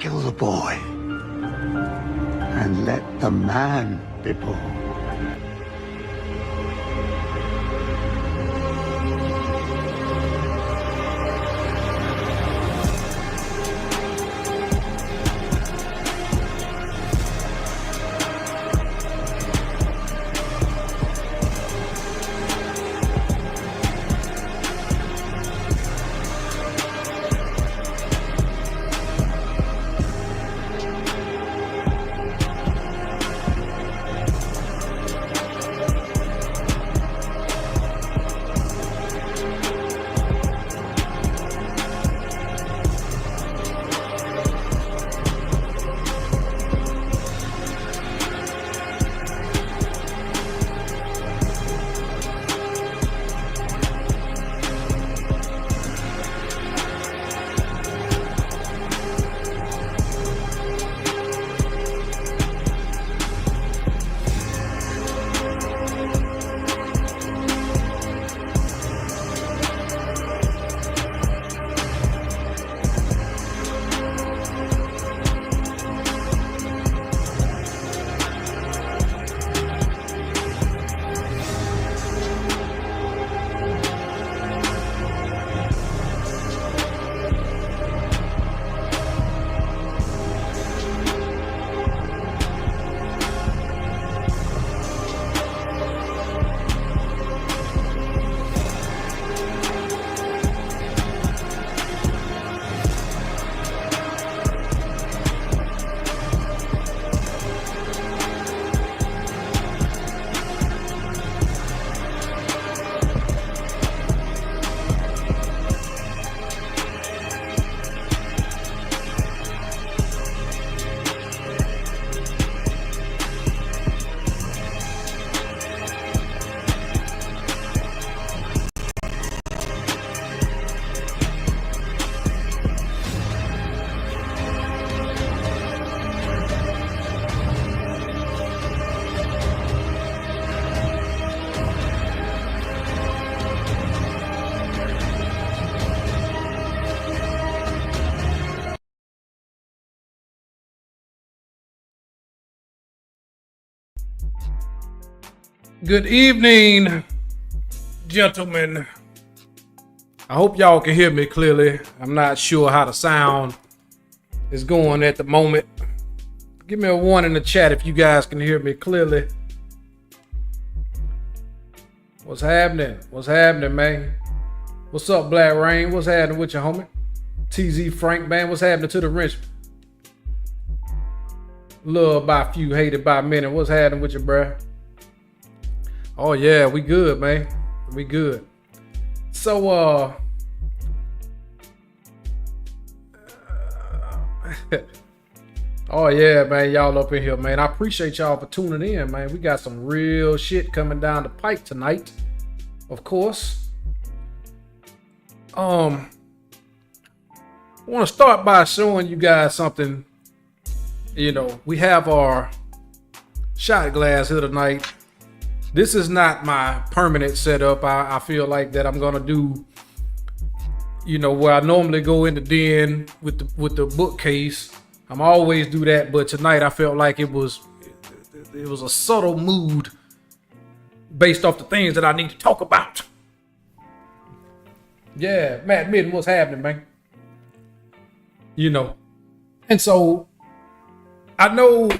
kill the boy and let the man be born. Good evening, gentlemen. I hope y'all can hear me clearly. I'm not sure how the sound is going at the moment. Give me a 1 in the chat if you guys can hear me clearly. What's happening? What's happening, man? What's up, Black Rain? What's happening with you, homie? TZ Frank, man. What's happening to the wrench? Loved by few, hated by many. What's happening with you, bruh? Oh yeah, we good, man. We good. So oh yeah, man, y'all up in here, man. I appreciate y'all for tuning in, man. We got some real shit coming down the pipe tonight, of course. I want to start by showing you guys something. You know, we have our shot glass here tonight. This is not my permanent setup. I feel like that I'm gonna do, you know, where I normally go in the den with the bookcase. I'm always do that, but tonight I felt like it was a subtle mood based off the things that I need to talk about. Yeah, Matt Midden, what's happening, man? You know, and so I know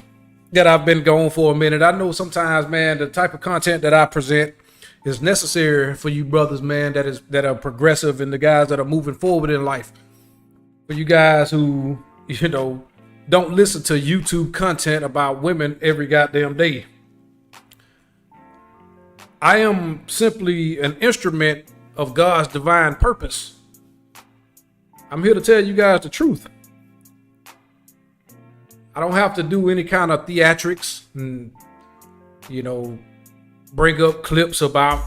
that I've been gone for a minute. I know sometimes, man, the type of content that I present is necessary for you brothers, man, that are progressive and the guys that are moving forward in life. For you guys who, you know, don't listen to YouTube content about women every goddamn day. I am simply an instrument of God's divine purpose. I'm here to tell you guys the truth. I don't have to do any kind of theatrics and, you know, bring up clips about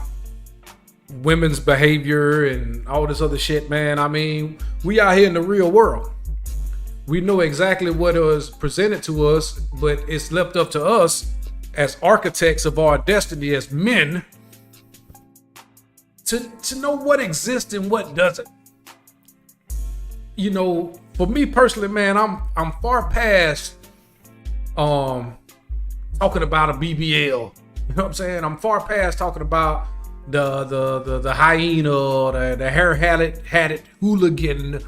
women's behavior and all this other shit, man. I mean, we out here in the real world. We know exactly what was presented to us, but it's left up to us as architects of our destiny as men to know what exists and what doesn't. you know, for me personally, man, I'm far past talking about a BBL. You know what I'm saying? I'm far past talking about the hyena or the hair-hatted hooligan,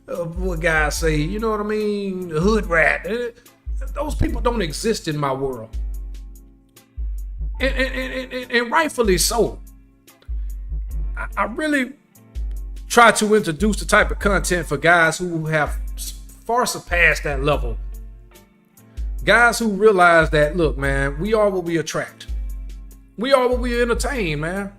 what guys say, you know what I mean? The hood rat. Those people don't exist in my world. And rightfully so. I really try to introduce the type of content for guys who have far surpassed that level. Guys who realize that, look, man, we are what we attract. We are what we entertain, man.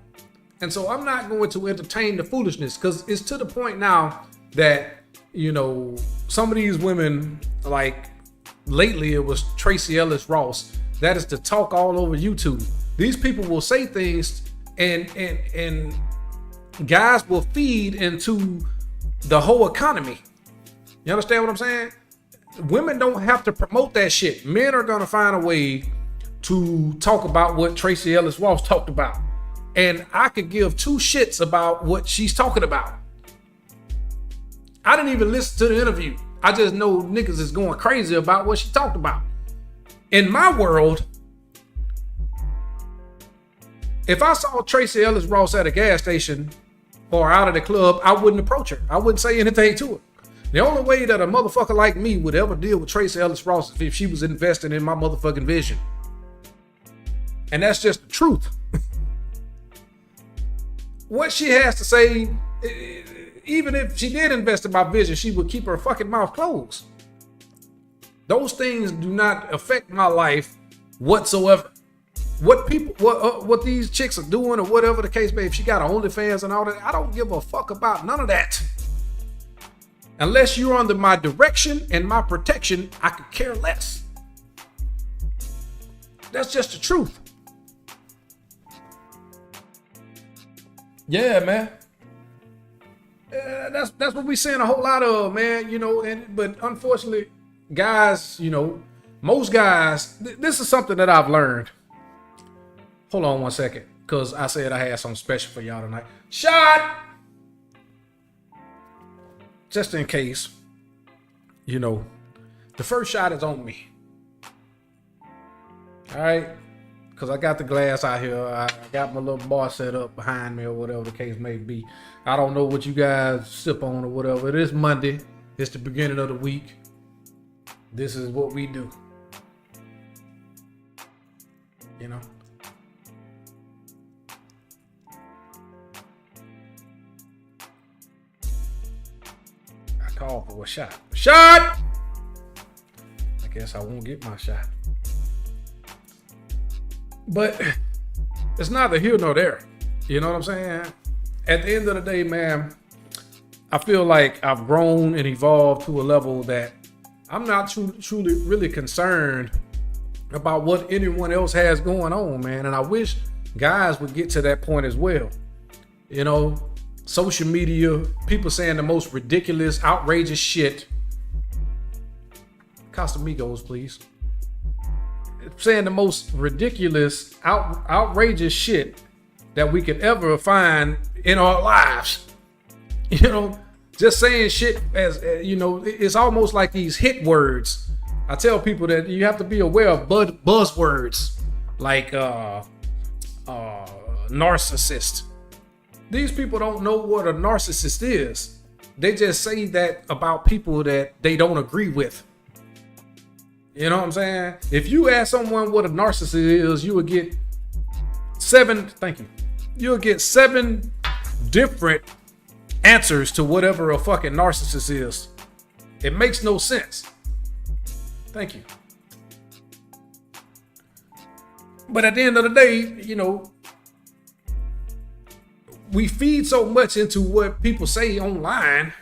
And so I'm not going to entertain the foolishness, because it's to the point now that, you know, some of these women, like lately it was Tracy Ellis Ross, that is to talk all over YouTube. These people will say things and guys will feed into the whole economy. You understand what I'm saying? Women don't have to promote that shit. Men are gonna find a way to talk about what Tracy Ellis Ross talked about. And I could give two shits about what she's talking about. I didn't even listen to the interview. I just know niggas is going crazy about what she talked about. In my world, if I saw Tracy Ellis Ross at a gas station or out of the club, I wouldn't approach her. I wouldn't say anything to her. The only way that a motherfucker like me would ever deal with Tracy Ellis Ross is if she was investing in my motherfucking vision. And that's just the truth. What she has to say, even if she did invest in my vision, she would keep her fucking mouth closed. Those things do not affect my life whatsoever. What these chicks are doing or whatever the case may be, if she got OnlyFans and all that, I don't give a fuck about none of that. Unless you're under my direction and my protection, I could care less. That's just the truth. Yeah, man. That's what we seeing a whole lot of, man. You know, but unfortunately, guys, you know, most guys. This is something that I've learned. Hold on one second, because I said I had something special for y'all tonight. Shot! Just in case, you know, the first shot is on me. All right? Because I got the glass out here. I got my little bar set up behind me or whatever the case may be. I don't know what you guys sip on or whatever. It is Monday. It's the beginning of the week. This is what we do. You know? Call for a shot. Shot! I guess I won't get my shot. But it's neither here nor there. You know what I'm saying? At the end of the day, man, I feel like I've grown and evolved to a level that I'm not truly really concerned about what anyone else has going on, man. And I wish guys would get to that point as well. You know, social media, people saying the most ridiculous, outrageous shit. Casamigos, please. Saying the most ridiculous, outrageous shit that we could ever find in our lives. You know, just saying shit as, you know, it's almost like these hit words. I tell people that you have to be aware of buzzwords like narcissist. These people don't know what a narcissist is. They just say that about people that they don't agree with. You know what I'm saying? If you ask someone what a narcissist is, you would get you'll get 7 different answers to whatever a fucking narcissist is. It makes no sense. Thank you. But at the end of the day, you know, we feed so much into what people say online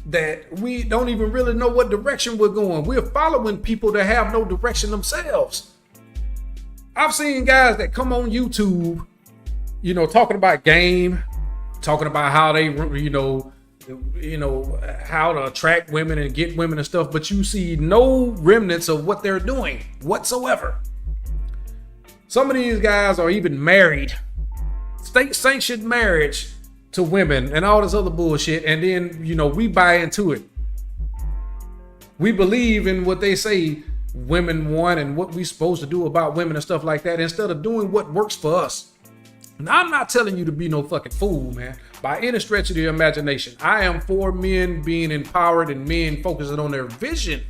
that we don't even really know what direction we're going. We're following people that have no direction themselves. I've seen guys that come on YouTube, you know, talking about game, talking about how they, you know, how to attract women and get women and stuff, but you see no remnants of what they're doing whatsoever. Some of these guys are even married, state-sanctioned marriage to women and all this other bullshit, and then, you know, we buy into it. We believe in what they say women want and what we're supposed to do about women and stuff like that, instead of doing what works for us. Now, I'm not telling you to be no fucking fool, man, by any stretch of the imagination. I am for men being empowered and men focusing on their vision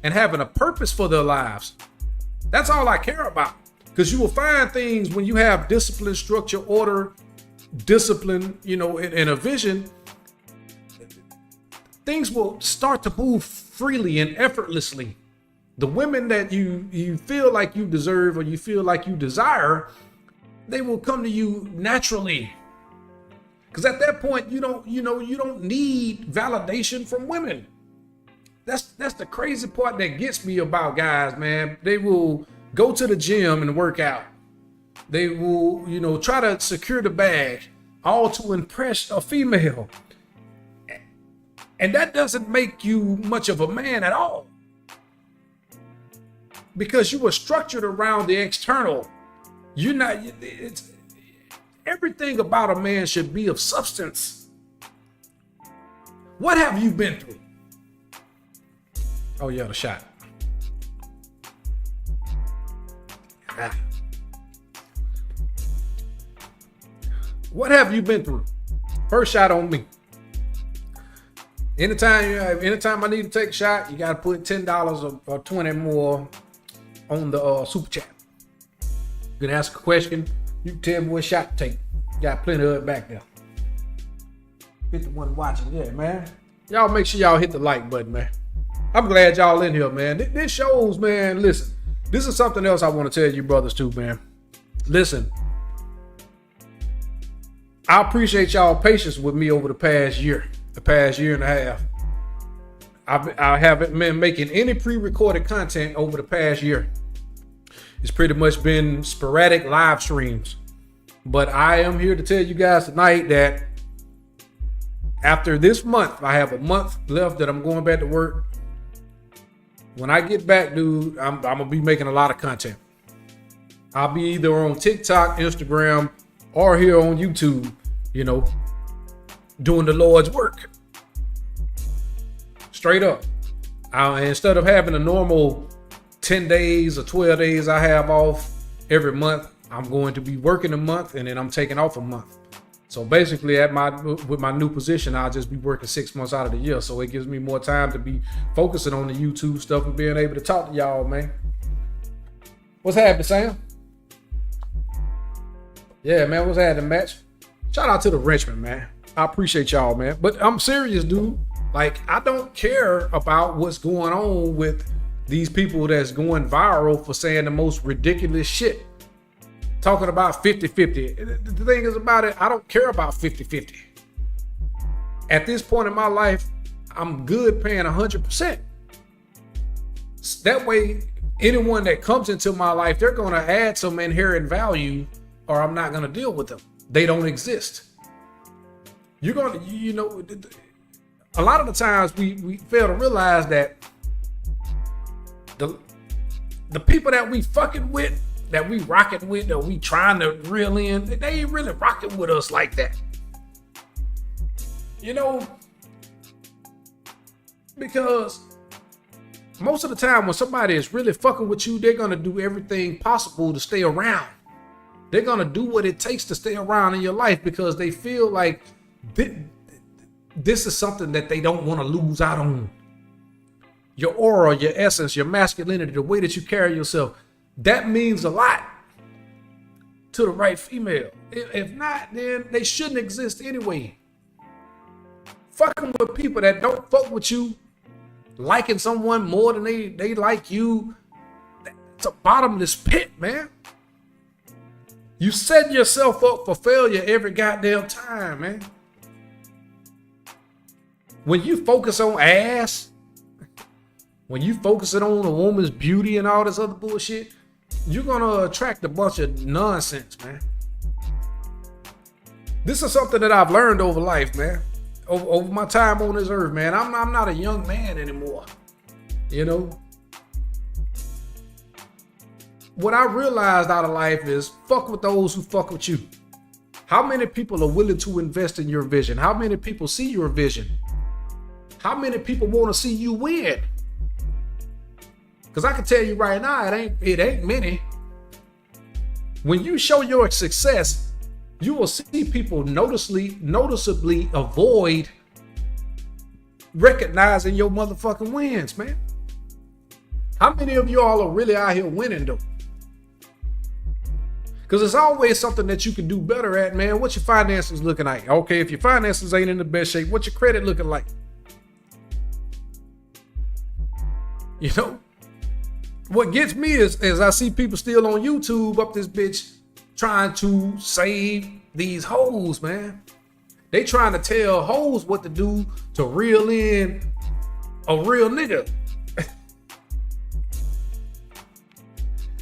and having a purpose for their lives. That's all I care about. Because you will find things when you have discipline, structure, order, discipline, you know, and a vision, things will start to move freely and effortlessly. The women that you feel like you deserve or you feel like you desire, they will come to you naturally. Because at that point, you don't need validation from women. That's the crazy part that gets me about guys, man. They will go to the gym and work out. They will, you know, try to secure the bag, all to impress a female. And that doesn't make you much of a man at all. Because you were structured around the external. You're not, it's, everything about a man should be of substance. What have you been through? Oh yeah, the shot. What have you been through? First shot on me. Anytime I need to take a shot, you gotta put $10 or 20 more on the super chat. You can ask a question. You can tell me what shot to take. Got plenty of it back there. 51 watching, yeah, man. Y'all make sure y'all hit the like button, man. I'm glad y'all in here, man. This shows, man. Listen, this is something else I want to tell you brothers too, man. Listen, I appreciate y'all patience with me over the past year and a half. I haven't been making any pre-recorded content over the past year. It's pretty much been sporadic live streams. But I am here to tell you guys tonight that after this month, I have a month left that I'm going back to work. When I get back, dude, I'm gonna be making a lot of content. I'll be either on TikTok, Instagram, or here on YouTube, you know, doing the Lord's work. Straight up. Instead of having a normal 10 days or 12 days I have off every month, I'm going to be working a month and then I'm taking off a month. So basically with my new position, I'll just be working 6 months out of the year. So it gives me more time to be focusing on the YouTube stuff and being able to talk to y'all, man. What's happening, Sam? Yeah, man, what's happening, Match? Shout out to the Richmond, man. I appreciate y'all, man. But I'm serious, dude. Like, I don't care about what's going on with these people that's going viral for saying the most ridiculous shit. Talking about 50-50. The thing is about it, I don't care about 50-50. At this point in my life, I'm good paying 100%. That way, anyone that comes into my life, they're going to add some inherent value or I'm not going to deal with them. They don't exist. You're going to, you know, a lot of the times we fail to realize that the people that we fucking with, that we rocking with, that we trying to reel in, they ain't really rocking with us like that. You know, because most of the time when somebody is really fucking with you, they're gonna do everything possible to stay around. They're gonna do what it takes to stay around in your life because they feel like this is something that they don't want to lose out on. Your aura, your essence, your masculinity, the way that you carry yourself, that means a lot to the right female. If not, then they shouldn't exist anyway. Fucking with people that don't fuck with you, liking someone more than they like you, it's a bottomless pit, man. You set yourself up for failure every goddamn time, man. When you focus on ass, when you focusing on a woman's beauty and all this other bullshit, you're gonna attract a bunch of nonsense, man. This is something that I've learned over life, man. Over my time on this earth, man. I'm not a young man anymore. You know? What I realized out of life is fuck with those who fuck with you. How many people are willing to invest in your vision? How many people see your vision? How many people want to see you win? Because I can tell you right now, it ain't many. When you show your success, you will see people noticeably avoid recognizing your motherfucking wins, man. How many of y'all are really out here winning though? Because it's always something that you can do better at, man. What's your finances looking like? Okay, if your finances ain't in the best shape, what's your credit looking like? You know? What gets me is I see people still on YouTube up this bitch trying to save these hoes, man. They trying to tell hoes what to do to reel in a real nigga.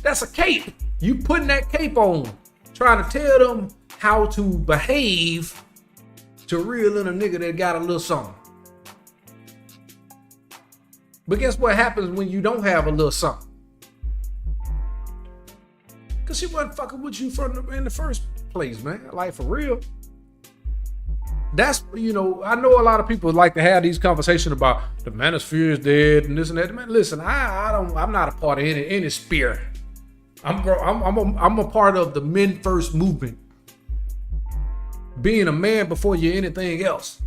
That's a cape. You putting that cape on, trying to tell them how to behave to reel in a nigga that got a little something. But guess what happens when you don't have a little something? Because she wasn't fucking with you in the first place, man. Like, for real. That's, you know, I know a lot of people like to have these conversations about the manosphere is dead and this and that. Man, listen, I'm not a part of any sphere. I'm a part of the men first movement. Being a man before you're anything else.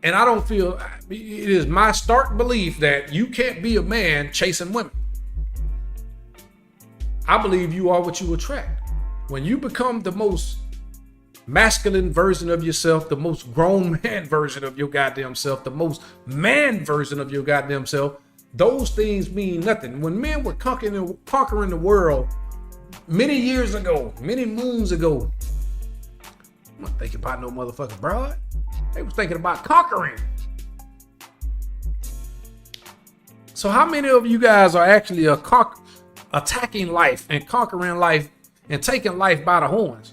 And I don't feel, it is my stark belief that you can't be a man chasing women. I believe you are what you attract. When you become the most masculine version of yourself, the most grown man version of your goddamn self, the most man version of your goddamn self, those things mean nothing. When men were conquering the world many years ago, many moons ago, I'm not thinking about no motherfucking broad. They was thinking about conquering. So how many of you guys are actually attacking life and conquering life and taking life by the horns?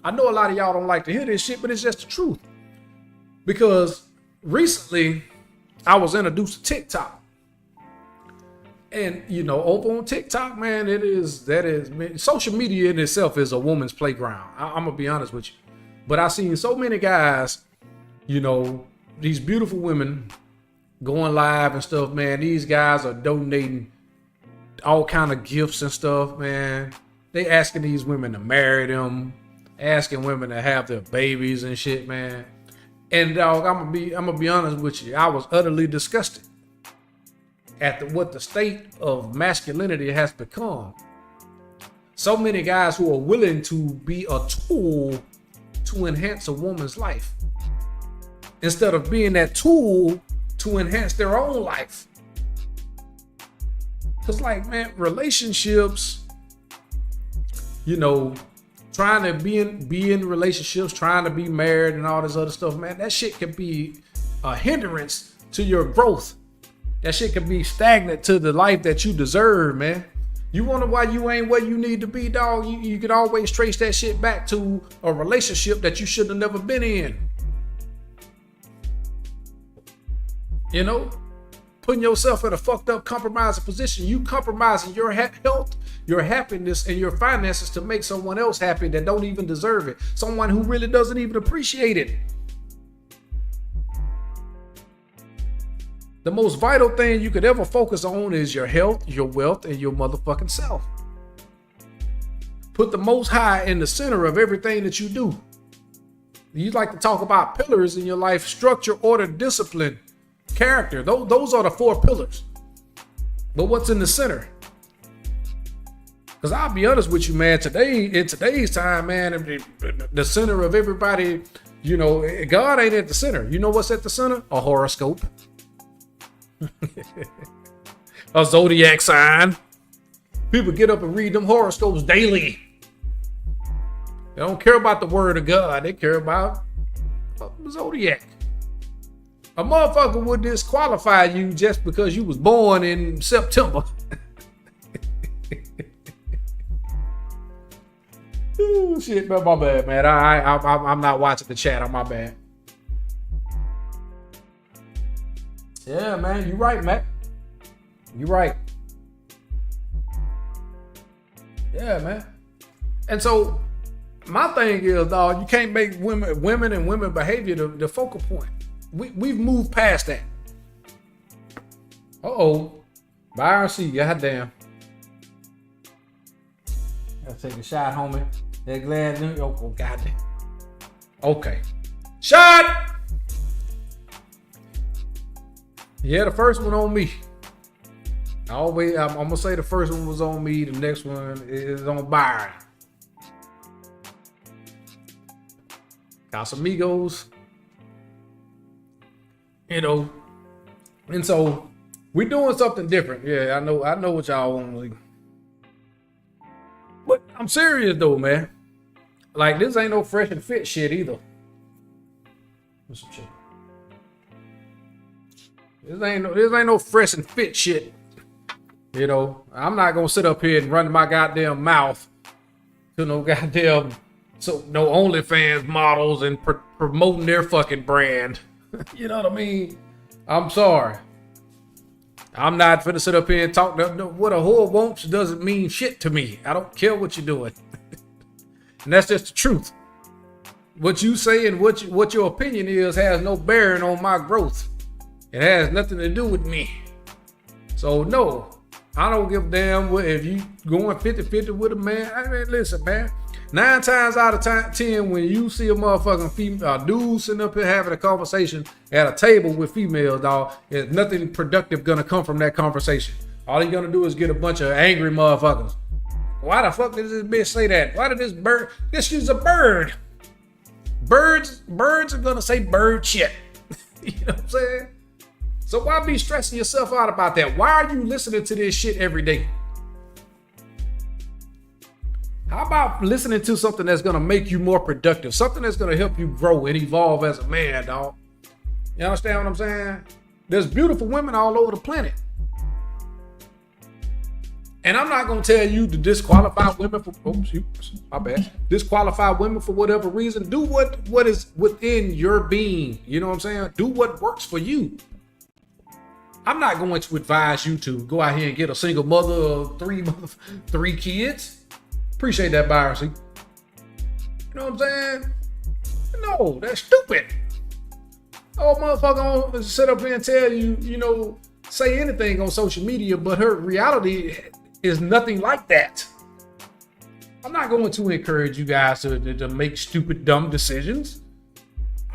I know a lot of y'all don't like to hear this shit, but it's just the truth. Because recently I was introduced to TikTok. And you know, over on TikTok, man, social media in itself is a woman's playground. I'm gonna be honest with you. But I've seen so many guys, you know, these beautiful women going live and stuff, man. These guys are donating all kind of gifts and stuff, man. They asking these women to marry them, asking women to have their babies and shit, man. And dog, I'm gonna be honest with you. I was utterly disgusted at what the state of masculinity has become. So many guys who are willing to be a tool to enhance a woman's life instead of being that tool to enhance their own life. Cause like, man, relationships, you know, trying to be in relationships, trying to be married and all this other stuff, man, that shit can be a hindrance to your growth. That shit can be stagnant to the life that you deserve, man. You wonder why you ain't where you need to be, dog? You can always trace that shit back to a relationship that you should have never been in. You know? Putting yourself in a fucked up, compromising position. You compromising your health, your happiness, and your finances to make someone else happy that don't even deserve it. Someone who really doesn't even appreciate it. The most vital thing you could ever focus on is your health, your wealth, and your motherfucking self. Put the Most High in the center of everything that you do. You like to talk about pillars in your life: structure, order, discipline, character. Those are the 4 pillars. But what's in the center? Because I'll be honest with you, man, in today's time, man, the center of everybody, you know, God ain't at the center. You know what's at the center? A horoscope. A zodiac sign. People get up and read them horoscopes daily. They don't care about the word of God. They care about the zodiac. A motherfucker would disqualify you just because you was born in September. Ooh, shit, man, my bad, man. I'm not watching the chat. On my bad. Yeah, man, you right, Matt. You right. Yeah, man. And so my thing is, dog, you can't make women and women behavior the focal point. We've moved past that. Byron C, goddamn. Gotta take a shot, homie. That glass, oh, goddamn. Okay. Shot! Yeah, the first one on me. I'm gonna say the first one was on me, the next one is on Byron. Casamigos. You know. And so we're doing something different. Yeah, I know what y'all want to do. But I'm serious though, man. Like, this ain't no fresh and fit shit either. This ain't no fresh and fit shit. You know, I'm not gonna sit up here and run my goddamn mouth to no goddamn no OnlyFans models and promoting their fucking brand. You know what I mean? I'm sorry. I'm not finna sit up here and talk. What a whore wants doesn't mean shit to me. I don't care what you're doing. And that's just the truth. What you say and what your opinion is has no bearing on my growth. It has nothing to do with me. So no, I don't give a damn if you going 50-50 with a man. I mean, listen, man. 9 times out of 10, when you see a motherfucking dude sitting up here having a conversation at a table with females, dog, there's nothing productive gonna come from that conversation. All he's gonna do is get a bunch of angry motherfuckers. Why the fuck did this bitch say that? Why did this bird? This is a bird. Birds are gonna say bird shit. You know what I'm saying? So why be stressing yourself out about that? Why are you listening to this shit every day? How about listening to something that's gonna make you more productive? Something that's gonna help you grow and evolve as a man, dog. You understand what I'm saying? There's beautiful women all over the planet. And I'm not gonna tell you to disqualify women for disqualify women for whatever reason. Do what is within your being. You know what I'm saying? Do what works for you. I'm not going to advise you to go out here and get a single mother of three kids. Appreciate that, Byron. See? You know what I'm saying? No, that's stupid. Oh, motherfucker gonna sit up here and tell you, say anything on social media, but her reality is nothing like that. I'm not going to encourage you guys to make stupid, dumb decisions.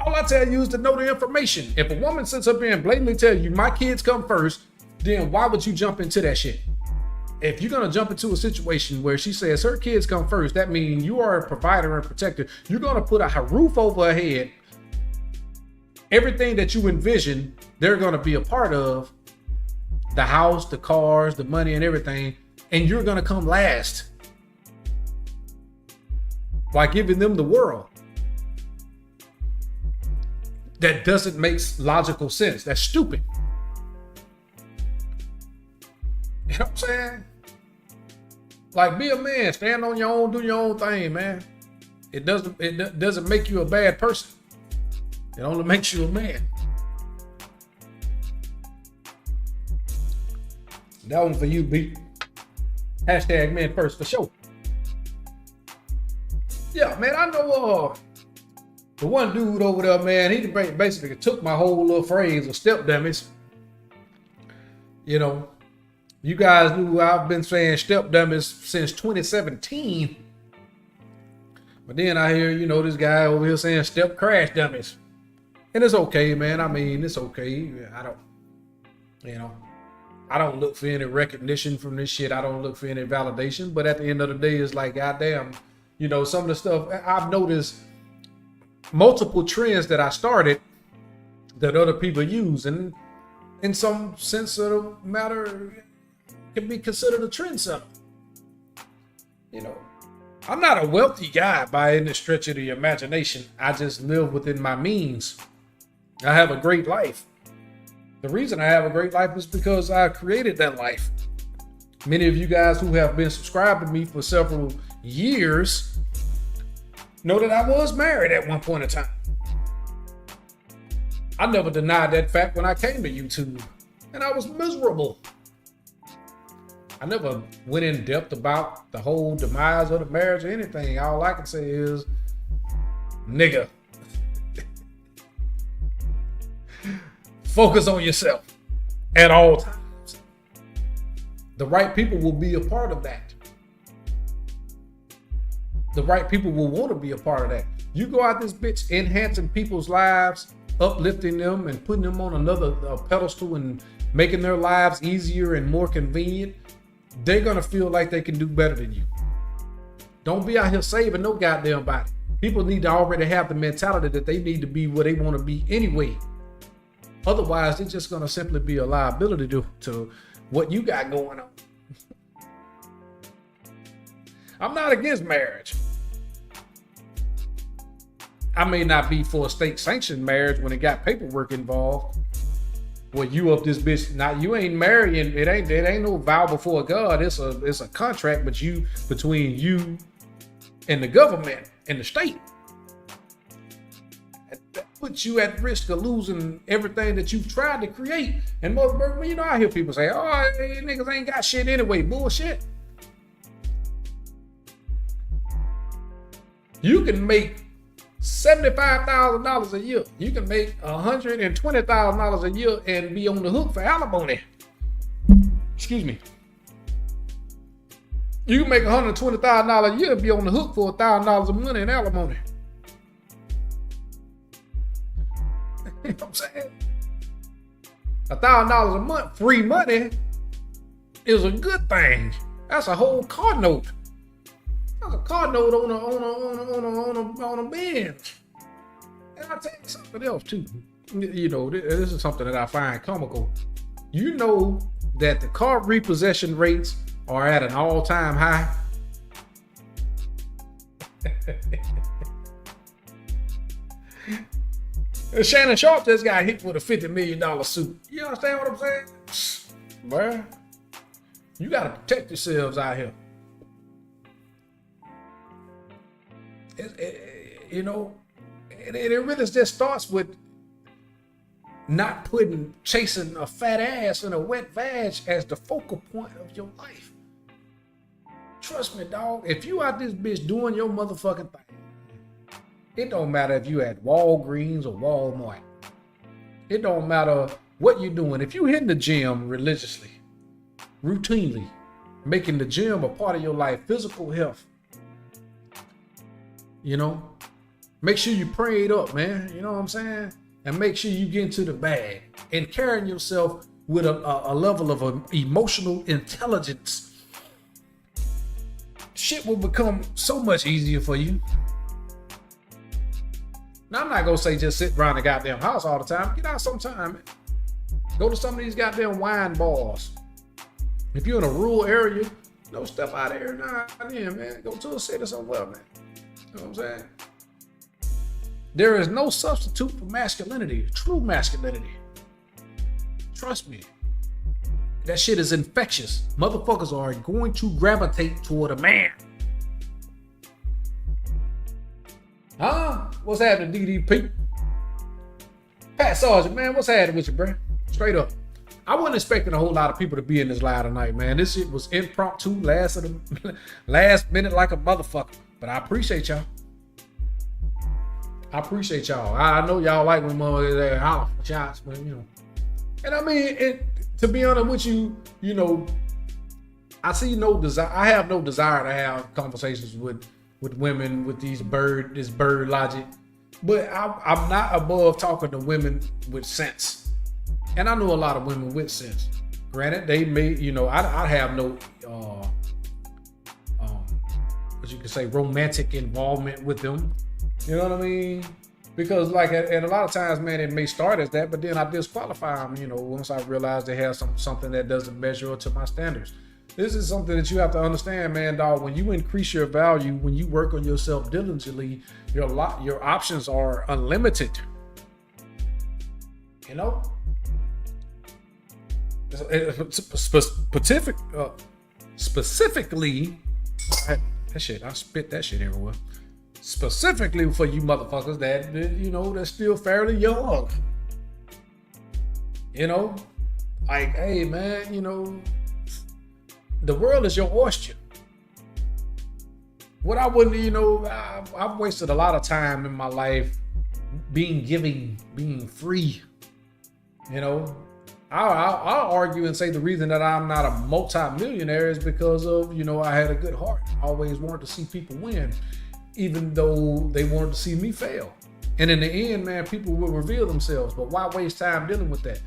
All I tell you is to know the information. If a woman sits up here and blatantly tell you my kids come first, then why would you jump into that shit? If you're going to jump into a situation where she says her kids come first, that means you are a provider and protector. You're going to put a roof over her head. Everything that you envision, they're going to be a part of. The house, the cars, the money, and everything. And you're going to come last by giving them the world. That doesn't make logical sense. That's stupid. You know what I'm saying? Like, be a man, stand on your own, do your own thing, man. It doesn't make you a bad person. It only makes you a man. That one for you, B. Hashtag men first for sure. Yeah, man, I know the one dude over there, man, he basically took my whole little phrase of step dummies. You guys knew I've been saying step dummies since 2017. But then I hear, this guy over here saying step crash dummies. And it's okay, man. I mean, it's okay. I don't look for any recognition from this shit. I don't look for any validation. But at the end of the day, it's like, goddamn, some of the stuff I've noticed multiple trends that I started that other people use. And in some sense of the matter, can be considered a trendsetter. I'm not a wealthy guy by any stretch of the imagination. I just live within my means. I have a great life. The reason I have a great life is because I created that life. Many of you guys who have been subscribed to me for several years know that I was married at one point in time. I never denied that fact when I came to YouTube, and I was miserable. I never went in depth about the whole demise of the marriage or anything. All I can say is, nigga, focus on yourself at all times. The right people will be a part of that. The right people will want to be a part of that. You go out this bitch enhancing people's lives, uplifting them and putting them on another pedestal and making their lives easier and more convenient. They're going to feel like they can do better than you. Don't be out here saving no goddamn body. People need to already have the mentality that they need to be where they want to be anyway. Otherwise, they're just going to simply be a liability to what you got going on. I'm not against marriage. I may not be for a state-sanctioned marriage when it got paperwork involved. Well, you up this bitch. Now you ain't marrying. It ain't no vow before God. It's a contract, but between you and the government and the state. That puts you at risk of losing everything that you've tried to create. And you know, I hear people say, "Oh, niggas ain't got shit anyway." Bullshit. You can make $75,000 a year. You can make $120,000 a year and be on the hook for alimony. Excuse me. You can make $120,000 a year and be on the hook for $1,000 a month in alimony. You know what I'm saying? $1,000 a month, free money, is a good thing. That's a whole car note. That's a car note on a bench. And I'll tell you something else too. You know, this is something that I find comical. You know that the car repossession rates are at an all-time high. Shannon Sharpe just got hit with a $50 million suit. You understand what I'm saying? Bruh, you gotta protect yourselves out here. You know, it really just starts with not chasing a fat ass and a wet vag as the focal point of your life. Trust me, dog. If you out this bitch doing your motherfucking thing, it don't matter if you at Walgreens or Walmart. It don't matter what you're doing. If you hitting the gym religiously, routinely, making the gym a part of your life, physical health, you know, make sure you prayed up, man. You know what I'm saying? And make sure you get into the bag and carrying yourself with a level of emotional intelligence. Shit will become so much easier for you. Now, I'm not going to say just sit around the goddamn house all the time. Get out sometime, man. Go to some of these goddamn wine bars. If you're in a rural area, no step out of here now and then, man. Go to a city somewhere, man. You know what I'm saying? There is no substitute for masculinity, true masculinity. Trust me. That shit is infectious. Motherfuckers are going to gravitate toward a man. Huh? What's happening, DDP? Pat Sargent, man, what's happening with you, bro? Straight up. I wasn't expecting a whole lot of people to be in this live tonight, man. This shit was impromptu, last minute like a motherfucker. But I appreciate y'all. I know y'all like when motherfuckers holler for shots, but you know. And I mean, to be honest with you, you know, I see no desire. I have no desire to have conversations with women with this bird logic. But I'm not above talking to women with sense. And I know a lot of women with sense. Granted, they may, you know, I have no what you could say, romantic involvement with them. You know what I mean? Because like, and a lot of times, man, it may start as that, but then I disqualify them, you know, once I realize they have something that doesn't measure up to my standards. This is something that you have to understand, man, dog. When you increase your value, when you work on yourself diligently, your options are unlimited. You know? Specifically, I spit that shit everywhere. Specifically for you motherfuckers that, you know, that's still fairly young. You know? Like, hey, man, you know, The world is your oyster. What I wouldn't, I've wasted a lot of time in my life being free. I'll argue and say the reason that I'm not a multi-millionaire is because of, I had a good heart. I always wanted to see people win, even though they wanted to see me fail. And in the end, man, people will reveal themselves. But why waste time dealing with that?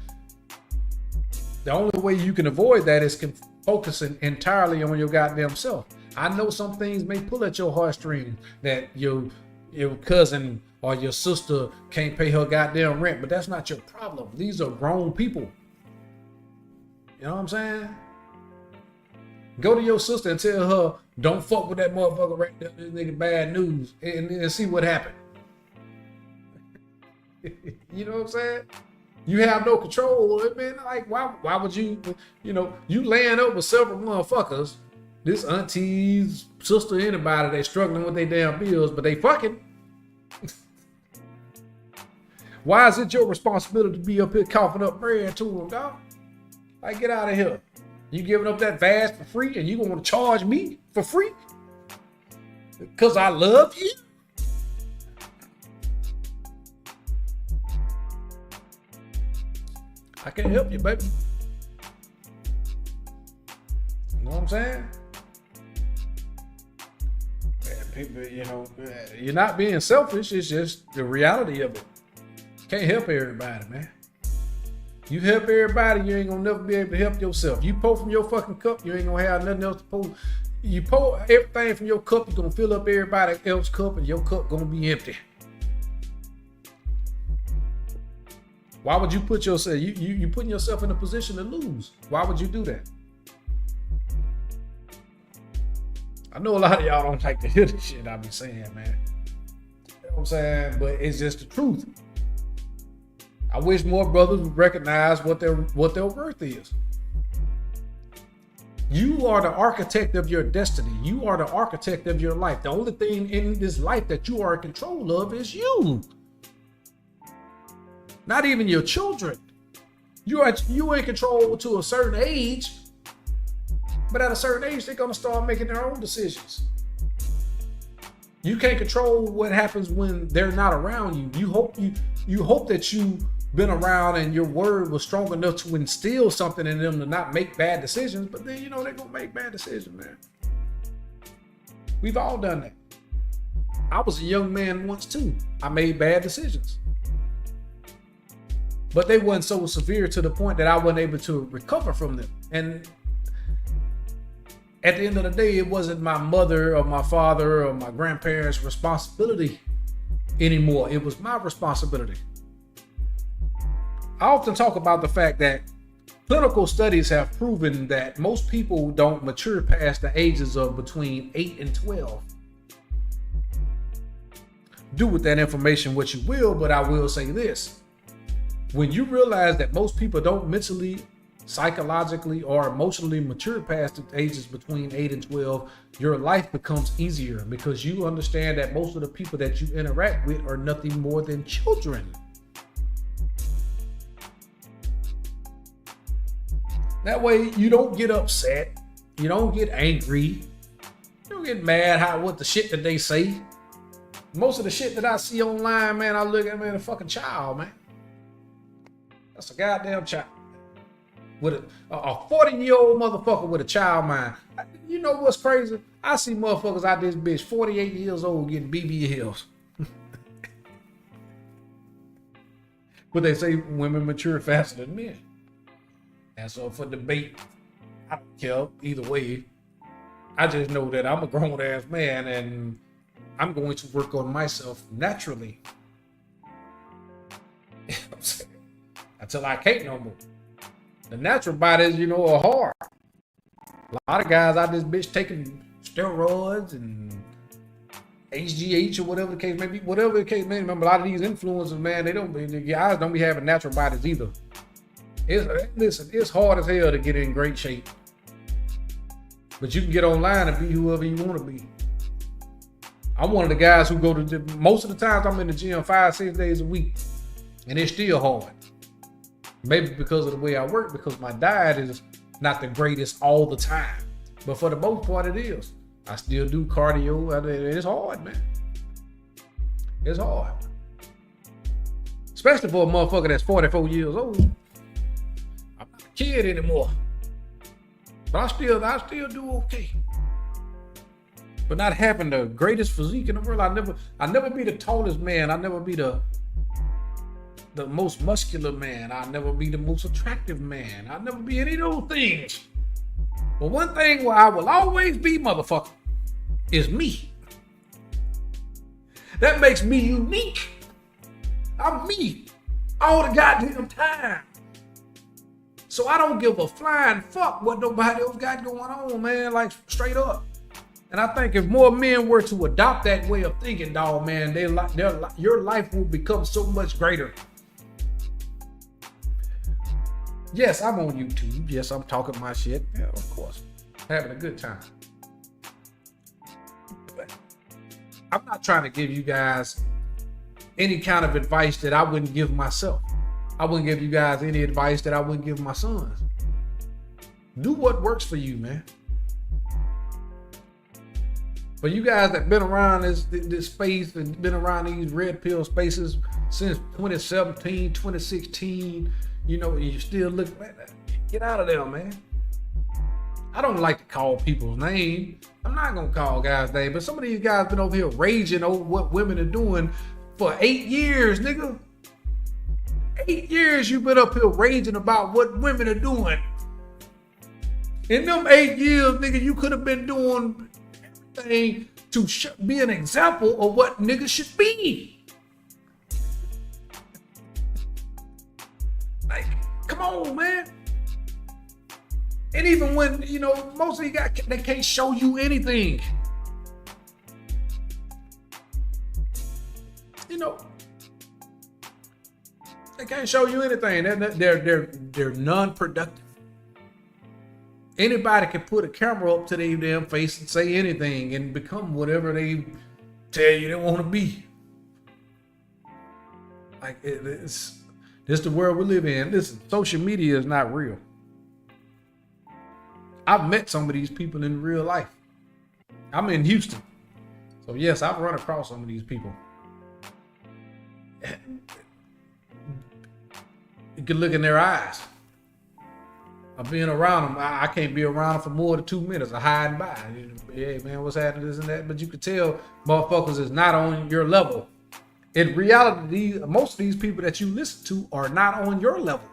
The only way you can avoid that is focusing entirely on your goddamn self. I know some things may pull at your heartstrings, that your cousin or your sister can't pay her goddamn rent, but that's not your problem. These are grown people. You know what I'm saying? Go to your sister and tell her, don't fuck with that motherfucker right there, this nigga bad news, and see what happened. You know what I'm saying? You have no control of it, man. Like, why would you, you laying up with several motherfuckers, this auntie's sister, anybody, they struggling with their damn bills, but they fucking. Why is it your responsibility to be up here coughing up bread to them, dog? Like, get out of here. You giving up that fast for free and you gonna charge me for free? Because I love you? I can't help you, baby. You know what I'm saying? People, you're not being selfish. It's just the reality of it. Can't help everybody, man. You help everybody, you ain't gonna never be able to help yourself. You pour from your fucking cup, you ain't gonna have nothing else to pour. You pour everything from your cup, you're gonna fill up everybody else's cup, and your cup gonna be empty. Why would you put yourself? You putting yourself in a position to lose. Why would you do that? I know a lot of y'all don't like to hear the shit I be saying, man. You know what I'm saying? But it's just the truth. I wish more brothers would recognize what their worth is. You are the architect of your destiny. You are the architect of your life. The only thing in this life that you are in control of is you. Not even your children. You in control to a certain age. But at a certain age, they're gonna start making their own decisions. You can't control what happens when they're not around you. You hope that you've been around and your word was strong enough to instill something in them to not make bad decisions. But then they're gonna make bad decisions, man. We've all done that. I was a young man once too. I made bad decisions. But they weren't so severe to the point that I wasn't able to recover from them. And at the end of the day, it wasn't my mother or my father or my grandparents' responsibility anymore. It was my responsibility. I often talk about the fact that clinical studies have proven that most people don't mature past the ages of between 8 and 12. Do with that information what you will, but I will say this. When you realize that most people don't mentally, psychologically, or emotionally mature past the ages between 8 and 12, your life becomes easier because you understand that most of the people that you interact with are nothing more than children. That way you don't get upset, you don't get angry, you don't get mad what the shit that they say. Most of the shit that I see online, man, I look at, man, a fucking child, man. That's a goddamn child. With a 40-year-old motherfucker with a child mind. You know what's crazy? I see motherfuckers out this bitch 48 years old getting BBLs. But they say women mature faster than men. And so for debate, I don't care either way. I just know that I'm a grown ass man and I'm going to work on myself naturally. You know what I'm saying? Until I can't no more. The natural bodies, are hard. A lot of guys out this bitch taking steroids and HGH or whatever the case may be. Whatever the case may be. Remember, a lot of these influencers, man, the guys don't be having natural bodies either. It's hard as hell to get in great shape. But you can get online and be whoever you want to be. I'm one of the guys who go to the gym. Most of the times I'm in the gym 5-6 days a week. And it's still hard. Maybe because of the way I work, because my diet is not the greatest all the time. But for the most part, it is. I still do cardio. It's hard, man. It's hard. Especially for a motherfucker that's 44 years old. I'm not a kid anymore. But I still do okay. But not having the greatest physique in the world, I never be the tallest man. I never be the most muscular man. I never be the most attractive man. I never be any of those things. But one thing where I will always be, motherfucker, is me. That makes me unique. I'm me all the goddamn time. So I don't give a flying fuck what nobody else got going on, man, like straight up. And I think if more men were to adopt that way of thinking, dog, man, your life will become so much greater. Yes, I'm on YouTube. Yes, I'm talking my shit. Yeah, of course. Having a good time. But I'm not trying to give you guys any kind of advice that I wouldn't give myself. I wouldn't give you guys any advice that I wouldn't give my sons. Do what works for you, man. But you guys that been around this space and been around these red pill spaces since 2017, 2016, you know, you still look, man, get out of there, man. I don't like to call people's name. I'm not gonna call guys' name, but some of these guys been over here raging over what women are doing for 8 years, nigga. 8 years you've been up here raging about what women are doing. In them 8 years, nigga, you could have been doing everything to be an example of what niggas should be. Like, come on, man. And even when, you know, most of you guys, they can't show you anything. You know, they can't show you anything. They're non-productive. Anybody can put a camera up to their damn face and say anything and become whatever they tell you they want to be. Like, this is the world we live in. Listen, social media is not real. I've met some of these people in real life. I'm in Houston. So yes, I've run across some of these people. You can look in their eyes. I'm being around them. I can't be around them for more than 2 minutes. I hide by. Hey man, what's happening, this and that. But you can tell motherfuckers is not on your level. In reality, most of these people that you listen to are not on your level.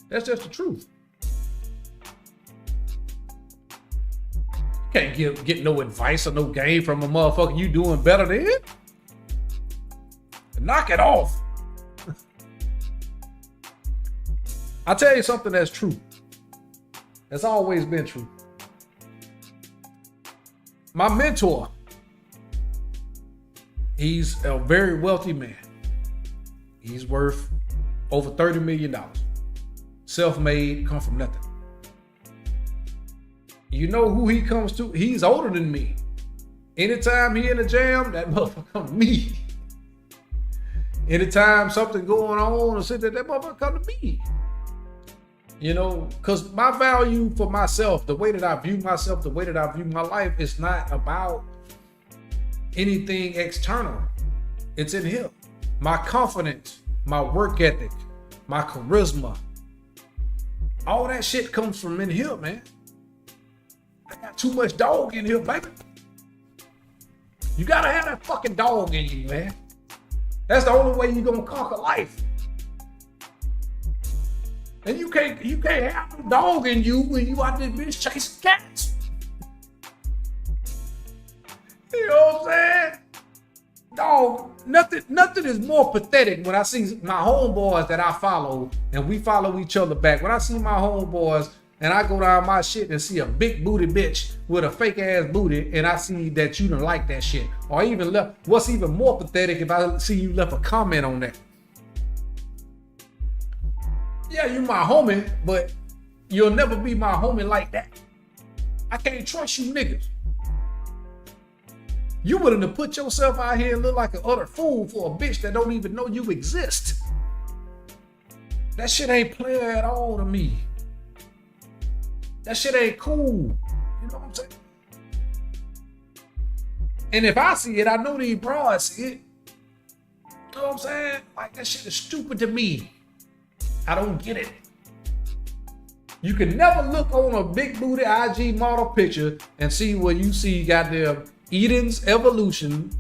That's just the truth. Can't get no advice or no game from a motherfucker you doing better than. Knock it off. I'll tell you something that's true. That's always been true. My mentor, he's a very wealthy man. He's worth over $30 million. Self-made, come from nothing. You know who he comes to? He's older than me. Anytime he in the jam, that motherfucker come to me. Anytime something going on or something, that motherfucker come to me. You know, because my value for myself, the way that I view myself, the way that I view my life, is not about anything external. It's in him. My confidence, my work ethic, my charisma, all that shit comes from in here, man. I got too much dog in here, baby. You gotta have that fucking dog in you, man. That's the only way you're gonna conquer life. And you can't have no dog in you when you out there bitch chasing cats. You know what I'm saying? Dog, nothing is more pathetic when I see my homeboys that I follow and we follow each other back. When I see my homeboys and I go down my shit and see a big booty bitch with a fake ass booty and I see that you don't like that shit. Or even left, what's even more pathetic if I see you left a comment on that. Yeah, you my homie, but you'll never be my homie like that. I can't trust you niggas. You willing to put yourself out here and look like an utter fool for a bitch that don't even know you exist. That shit ain't player at all to me. That shit ain't cool. You know what I'm saying? And if I see it, I know these broads see it. You know what I'm saying? Like, that shit is stupid to me. I don't get it. You can never look on a big booty IG model picture and see where you see goddamn Eden's Evolution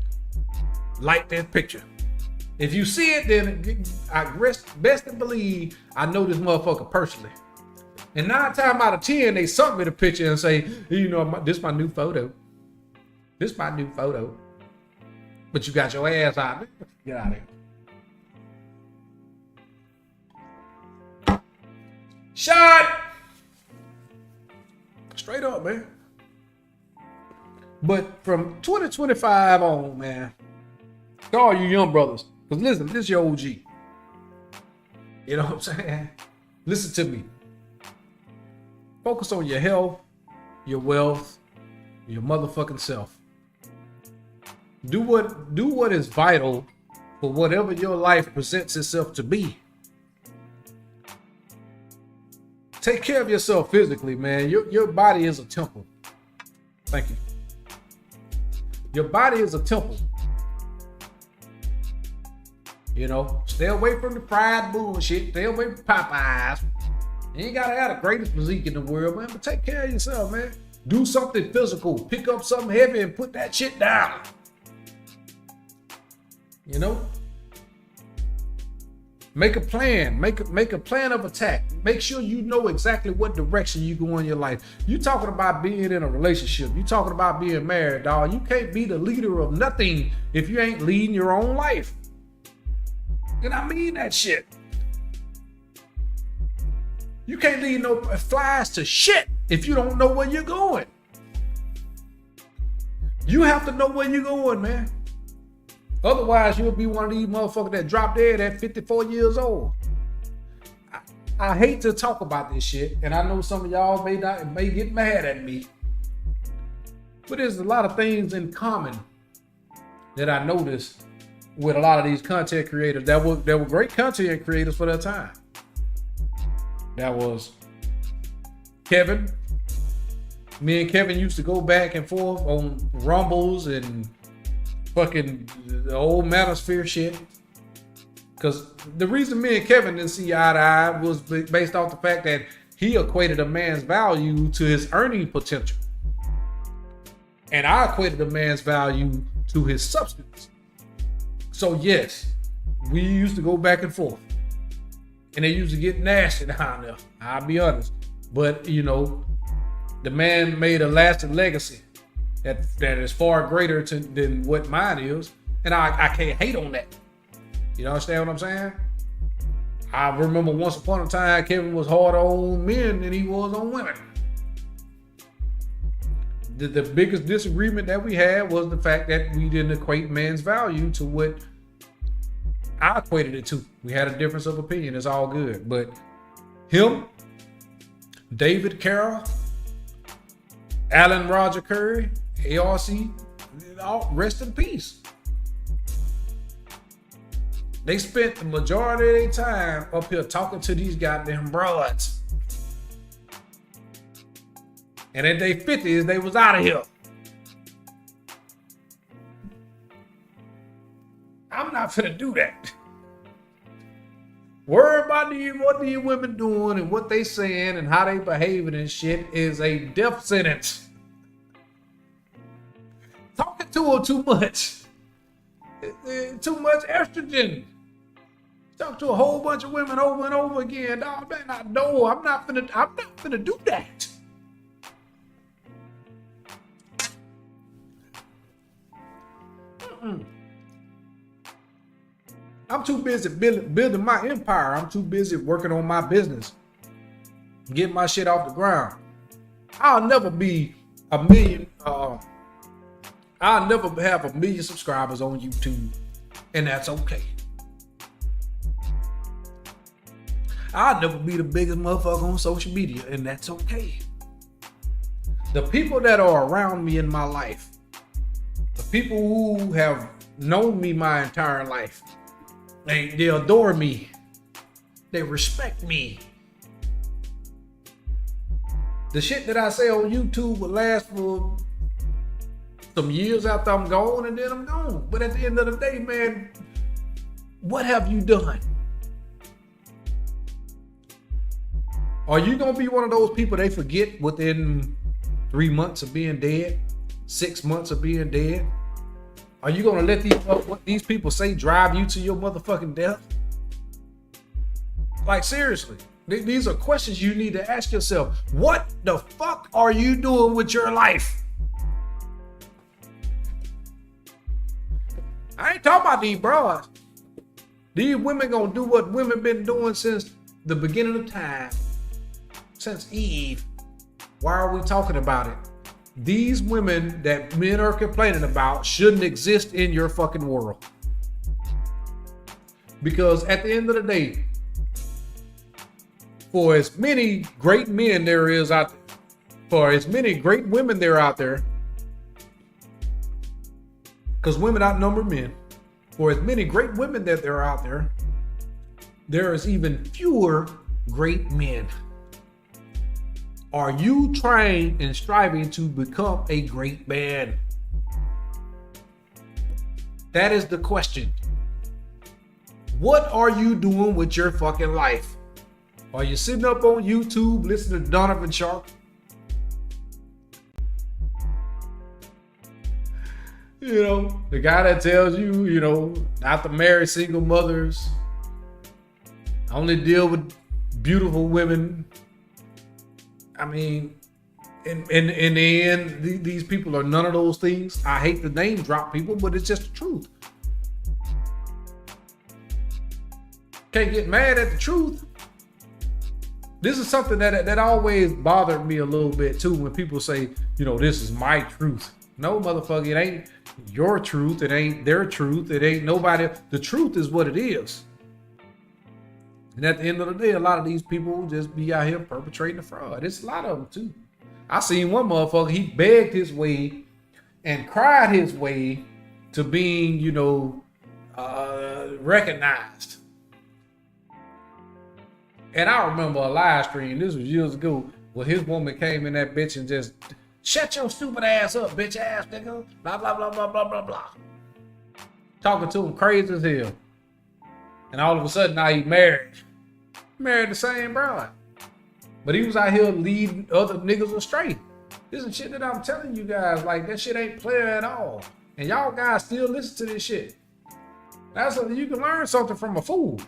like that picture. If you see it, then I best to believe I know this motherfucker personally. And 9 times out of 10, they sent me the picture and say, you know, this my new photo. This my new photo. But you got your ass out. Get out of here. Shot! Straight up, man. But from 2025 on, man, to all you young brothers, because listen, this is your OG. You know what I'm saying? Listen to me. Focus on your health, your wealth, your motherfucking self. Do what is vital for whatever your life presents itself to be. Take care of yourself physically, man. Your body is a temple. Thank you. Your body is a temple. You know, stay away from the fried bullshit. Stay away from Popeyes. You ain't gotta have the greatest physique in the world, man, but take care of yourself, man. Do something physical. Pick up something heavy and put that shit down. You know? Make a plan. Make a plan of attack. Make sure you know exactly what direction you go in your life. You talking about being in a relationship. You talking about being married, dog. You can't be the leader of nothing if you ain't leading your own life. And I mean that shit. You can't lead no flies to shit if you don't know where you're going. You have to know where you're going, man. Otherwise, you'll be one of these motherfuckers that drop dead at 54 years old. I hate to talk about this shit, and I know some of y'all may get mad at me, but there's a lot of things in common that I noticed with a lot of these content creators that were great content creators for their time. That was Kevin. Me and Kevin used to go back and forth on Rumbles and fucking the old Manosphere shit. Because the reason me and Kevin didn't see eye to eye was based off the fact that he equated a man's value to his earning potential. And I equated a man's value to his substance. So yes, we used to go back and forth. And they used to get nasty down there. I'll be honest. But, you know, the man made a lasting legacy that is far greater than what mine is. And I can't hate on that. You understand what I'm saying? I remember once upon a time, Kevin was harder on men than he was on women. The biggest disagreement that we had was the fact that we didn't equate man's value to what I equated it to. We had a difference of opinion. It's all good. But him, David Carroll, Alan Roger Curry, ARC, all rest in peace. They spent the majority of their time up here talking to these goddamn broads. And at their 50s, they was out of here. I'm not finna do that. Worry about what these women doing and what they saying and how they behaving and shit is a death sentence. Talking to her too much. Too much estrogen. Talk to a whole bunch of women over and over again. Dog, man, I know I'm not finna do that. I'm too busy building my empire. I'm too busy working on my business. Getting my shit off the ground. I'll never be a million. I'll never have 1 million subscribers on YouTube, and that's okay. I'll never be the biggest motherfucker on social media, and that's okay. The people that are around me in my life, the people who have known me my entire life, they adore me. They respect me. The shit that I say on YouTube will last for some years after I'm gone, and then I'm gone. But at the end of the day, man, what have you done? Are you gonna be one of those people they forget within 3 months of being dead, 6 months of being dead? Are you gonna let what these people say drive you to your motherfucking death? Like, seriously, these are questions you need to ask yourself. What the fuck are you doing with your life? I ain't talking about these broads. These women gonna do what women been doing since the beginning of time. Since Eve. Why are we talking about it? These women that men are complaining about shouldn't exist in your fucking world. Because at the end of the day, for as many great men there is out there, for as many great women there out there, because women outnumber men, for as many great women that there are out there, there is even fewer great men. Are you trying and striving to become a great man? That is the question. What are you doing with your fucking life? Are you sitting up on YouTube listening to Donovan Sharp? You know, the guy that tells you, you know, not to marry single mothers, only deal with beautiful women. I mean, in the end, these people are none of those things. I hate to name drop people, but it's just the truth. Can't get mad at the truth. This is something that always bothered me a little bit too when people say, you know, this is my truth. No, motherfucker, it ain't your truth. It ain't their truth. It ain't nobody. The truth is what it is. And at the end of the day, a lot of these people just be out here perpetrating the fraud. It's a lot of them too. I seen one motherfucker, he begged his way and cried his way to being, you know, recognized. And I remember a live stream, this was years ago, where his woman came in that bitch and just, shut your stupid ass up, bitch ass nigga, blah, blah, blah, blah, blah, blah, blah. Talking to him crazy as hell. And all of a sudden now he married. Married the same bride. But he was out here leading other niggas astray. This is shit that I'm telling you guys, like that shit ain't player at all. And y'all guys still listen to this shit. That's something you can learn something from a fool.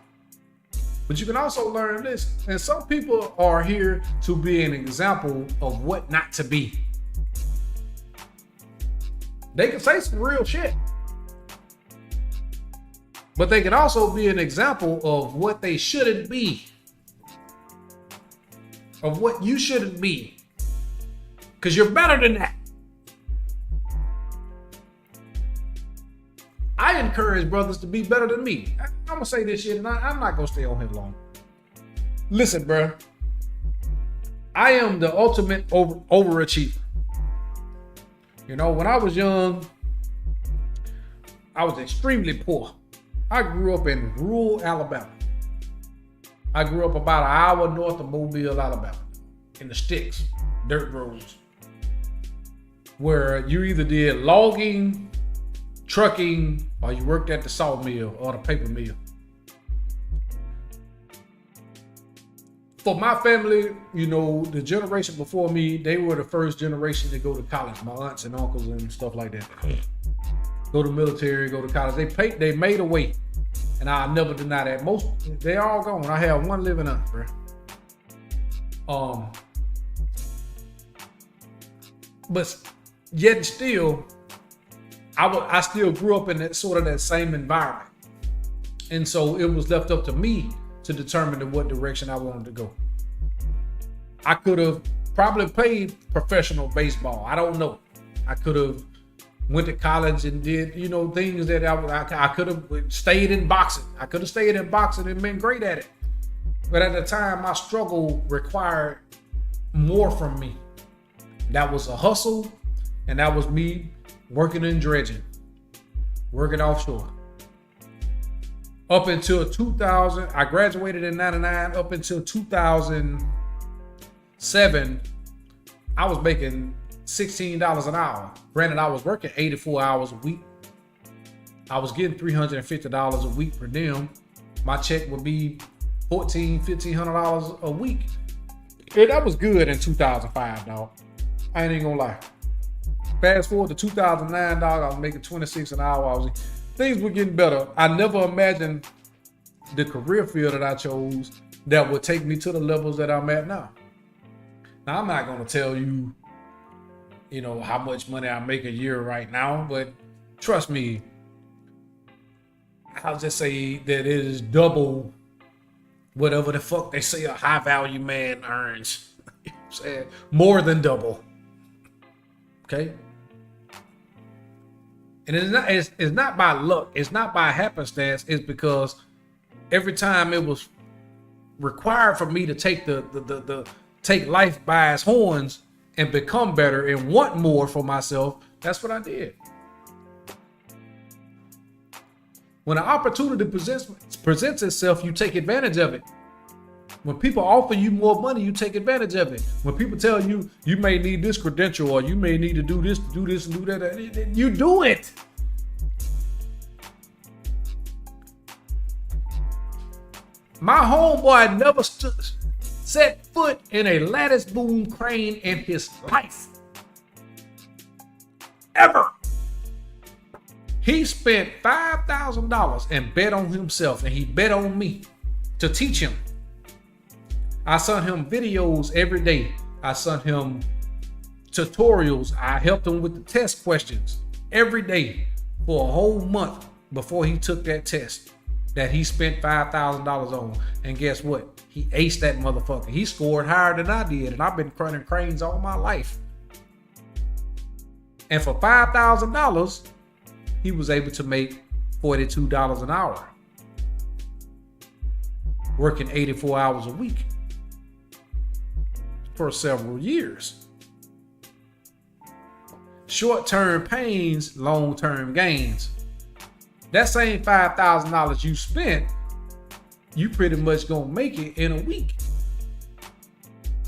But you can also learn this. And some people are here to be an example of what not to be. They can say some real shit. But they can also be an example of what they shouldn't be. Of what you shouldn't be. Because you're better than that. I encourage brothers to be better than me. I'm going to say this shit and I'm not going to stay on here long. Listen, bro. I am the ultimate overachiever. You know, when I was young, I was extremely poor. I grew up in rural Alabama. I grew up about an hour north of Mobile, Alabama, in the sticks, dirt roads, where you either did logging, trucking, or you worked at the sawmill or the paper mill. For my family, you know, the generation before me, they were the first generation to go to college. My aunts and uncles and stuff like that. Go to military, go to college. They made a way. And I'll never deny that. Most, they all gone. I have one living aunt, bro. But yet still, I still grew up in that sort of that same environment. And so it was left up to me to determine in what direction I wanted to go. I could have probably played professional baseball. I don't know. I could have went to college and did, you know, things that I could have stayed in boxing. I could have stayed in boxing and been great at it. But at the time, my struggle required more from me. That was a hustle, and that was me working in dredging, working offshore. Up until 2000, I graduated in 99. Up until 2007, I was making $16 an hour. Granted, I was working 84 hours a week. I was getting $350 a week per diem. My check would be $1,500 a week. And that was good in 2005, dog. I ain't even gonna lie. Fast forward to 2009, dog, I was making 26 an hour. Things were getting better. I never imagined the career field that I chose that would take me to the levels that I'm at now. Now, I'm not gonna tell you, how much money I make a year right now, but trust me, I'll just say that it is double whatever the fuck they say a high value man earns. You know what I'm saying? More than double. Okay? And it's not by luck. It's not by happenstance. It's because every time it was required for me to take take life by its horns and become better and want more for myself, that's what I did. When an opportunity presents itself, you take advantage of it. When people offer you more money, you take advantage of it. When people tell you you may need this credential or you may need to do this, and do that, you do it. My homeboy never set foot in a lattice boom crane in his life. Ever. He spent $5,000 and bet on himself, and he bet on me to teach him. I sent him videos every day. I sent him tutorials. I helped him with the test questions every day for a whole month before he took that test that he spent $5,000 on. And guess what? He aced that motherfucker. He scored higher than I did, and I've been running cranes all my life. And for $5,000, he was able to make $42 an hour, working 84 hours a week for several years. Short-term pains, long-term gains. That same $5,000 you spent, you pretty much gonna make it in a week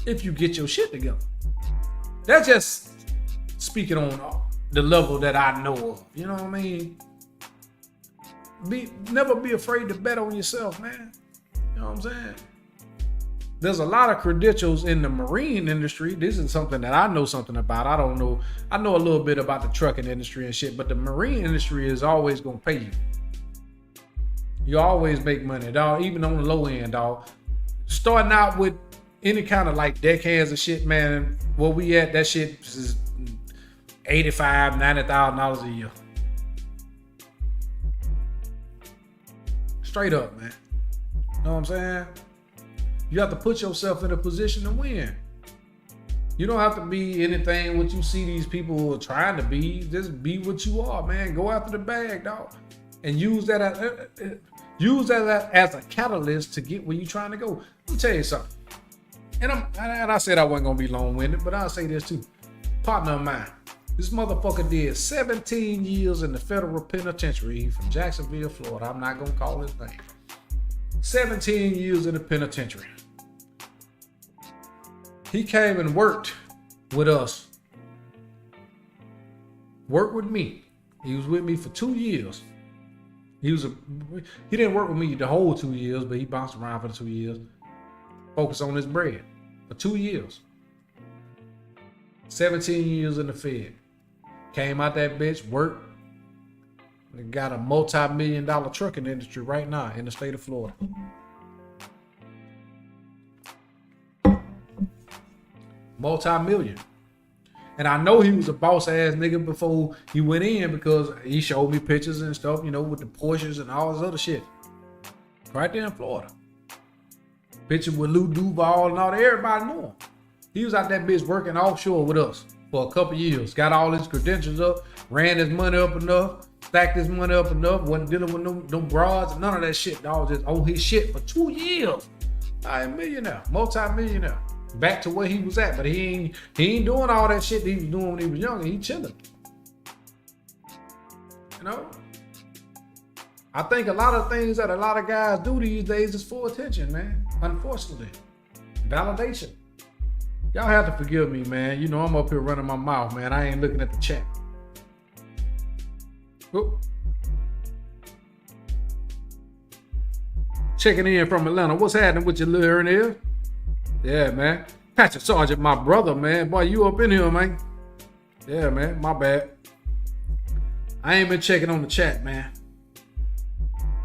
if you get your shit together. That's just speaking on the level that I know of. You know what I mean? Never be afraid to bet on yourself, man. You know what I'm saying? There's a lot of credentials in the marine industry. This is something that I know something about. I don't know. I know a little bit about the trucking industry and shit, but the marine industry is always gonna pay you. You always make money, dog, even on the low end, dog. Starting out with any kind of like deckhands and shit, man, where we at, that shit is $85,000, $90,000 a year. Straight up, man. Know what I'm saying? You have to put yourself in a position to win. You don't have to be anything what you see these people trying to be. Just be what you are, man. Go after the bag, dog, and use that as a catalyst to get where you're trying to go. Let me tell you something. And I said I wasn't gonna be long-winded, but I'll say this too. Partner of mine, this motherfucker did 17 years in the federal penitentiary from Jacksonville, Florida. I'm not gonna call his name. 17 years in the penitentiary. He came and worked with us. Worked with me. He was with me for 2 years. He didn't work with me the whole 2 years, but he bounced around for the 2 years. Focused on his bread for 2 years. 17 years in the Fed. Came out that bitch, worked, and got a multi-million-dollar trucking industry right now in the state of Florida. Multi-million. And I know he was a boss ass nigga before he went in because he showed me pictures and stuff, you know, with the Porsches and all this other shit. Right there in Florida. Picture with Lou Duval and all that. Everybody knew him. He was out that bitch working offshore with us for a couple years. Got all his credentials up, ran his money up enough, stacked his money up enough, wasn't dealing with no broads, none of that shit. Dog just on his shit for 2 years. I am millionaire, multi-millionaire. Back to where he was at, but he ain't doing all that shit that he was doing when he was younger. He chilling. You know? I think a lot of things that a lot of guys do these days is for attention, man. Unfortunately. Validation. Y'all have to forgive me, man. You know I'm up here running my mouth, man. I ain't looking at the chat. Oh. Checking in from Atlanta. What's happening with your little Ernest? Yeah, man. Patrick Sargent, my brother, man. Boy, you up in here, man. Yeah, man. My bad. I ain't been checking on the chat, man.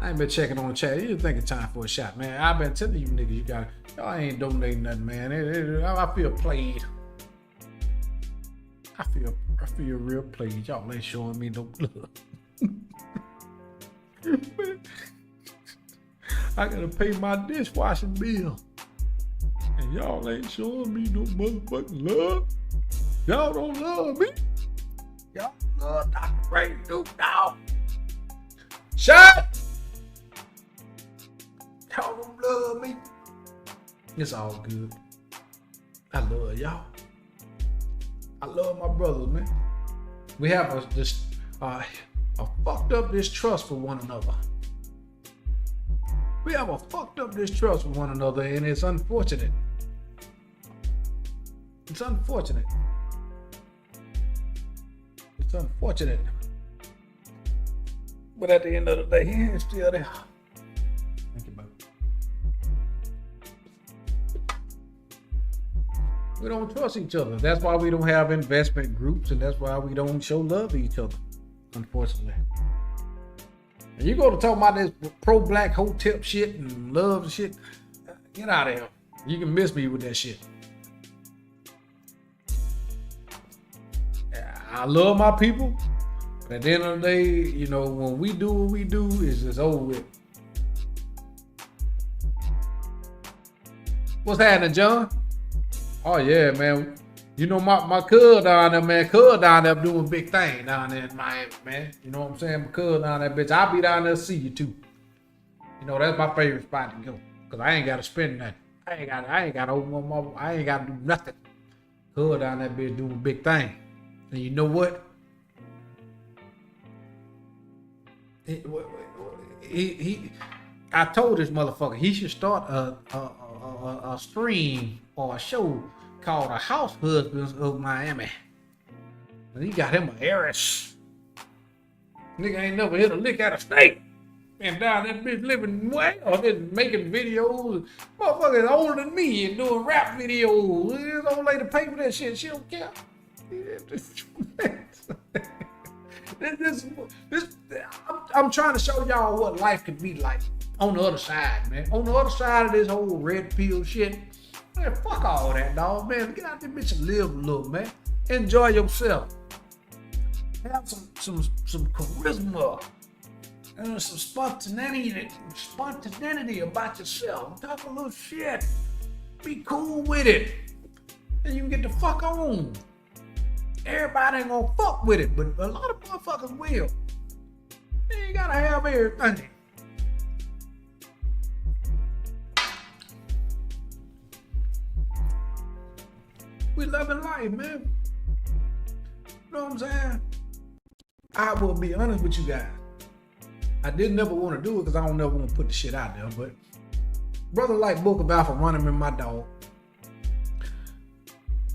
I ain't been checking on the chat. You think it's time for a shot, man. I've been telling you niggas, you got y'all ain't donating nothing, man. I feel played. I feel real played. Y'all ain't showing me no love. I gotta pay my dishwashing bill. And y'all ain't showing me no motherfucking love. Y'all don't love me. Y'all love Dr. Ray Duke now. Shut! Y'all don't love me. It's all good. I love y'all. I love my brothers, man. We have a fucked up distrust for one another. We have a fucked up distrust for one another, and it's unfortunate. It's unfortunate. It's unfortunate. But at the end of the day, it's still there. Thank you, buddy. We don't trust each other. That's why we don't have investment groups, and that's why we don't show love to each other, unfortunately. And you go to talk about this pro-black hotep shit and love shit, get out of here. You can miss me with that shit. I love my people, but at the end of the day, you know, when we do what we do, it's just over with. What's happening, John? Oh yeah, man. You know my cuz down there, man. Cuz down there doing big thing down there in Miami, man. You know what I'm saying? My cuz down there, bitch. I'll be down there to see you too. You know, that's my favorite spot to go. Cause I ain't gotta spend nothing. I ain't gotta do nothing. Cuz down there, bitch, doing big thing. And you know what? I told this motherfucker he should start a stream or a show called The House Husbands of Miami. And he got him an heiress. Nigga ain't never hit a lick at a snake. And down that bitch living well, just making videos. Motherfucker is older than me and doing rap videos. This old lady pay for that shit. She don't care. I'm trying to show y'all what life could be like on the other side, man. On the other side of this whole red pill shit, man, fuck all that, dog, man. Get out this bitch and live a little, man. Enjoy yourself. Have some charisma and some spontaneity about yourself. Talk a little shit. Be cool with it, and you can get the fuck on. Everybody ain't gonna fuck with it, but a lot of motherfuckers will. You ain't gotta have everything. We loving life, man. You know what I'm saying? I will be honest with you guys. I didn't never want to do it because I don't never want to put the shit out there, but brother like Book of Alpha running in my dog.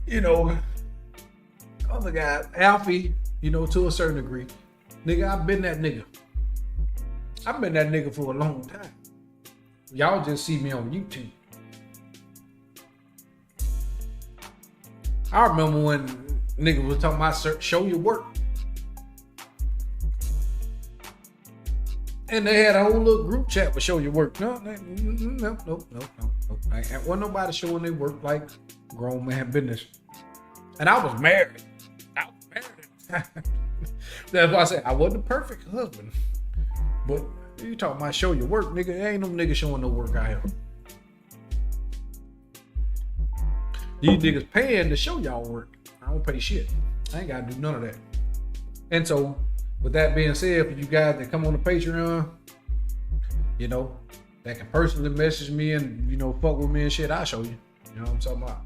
You know, other guy, Alfie, you know, to a certain degree. Nigga, I've been that nigga. I've been that nigga for a long time. Y'all just see me on YouTube. I remember when nigga was talking about show your work. And they had a whole little group chat for show your work. No. Wasn't nobody showing their work like grown man business. And I was married. That's why I said I wasn't a perfect husband. But you talking about show your work, nigga. Ain't no nigga showing no work out here. These niggas paying to show y'all work. I don't pay shit. I ain't gotta do none of that. And so, with that being said, for you guys that come on the Patreon, you know, that can personally message me and, you know, fuck with me and shit, I'll show you. You know what I'm talking about?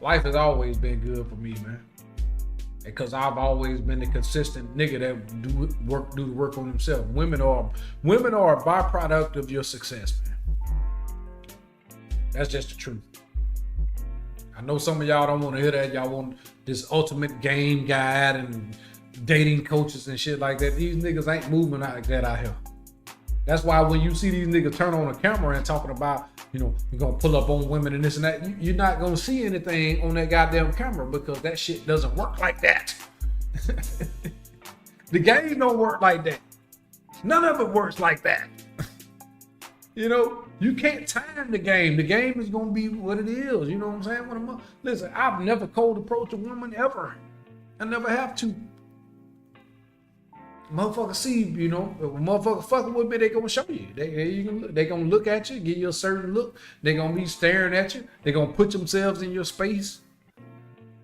Life has always been good for me, man. Because I've always been the consistent nigga that do the work on himself. Women are a byproduct of your success, man. That's just the truth. I know some of y'all don't want to hear that. Y'all want this ultimate game guide and dating coaches and shit like that. These niggas ain't moving like that out here. That's why when you see these niggas turn on a camera and talking about, you know, you're gonna pull up on women and this and that, you're not gonna see anything on that goddamn camera because that shit doesn't work like that. The game don't work like that. None of it works like that. You know, you can't time the game. The game is gonna be what it is. You know what I'm saying? Listen, I've never cold approached a woman ever. I never have to. Motherfucker see, you know, if a motherfucker fucking with me, they gonna show you. They gonna look at you, give you a certain look. They gonna be staring at you. They gonna put themselves in your space.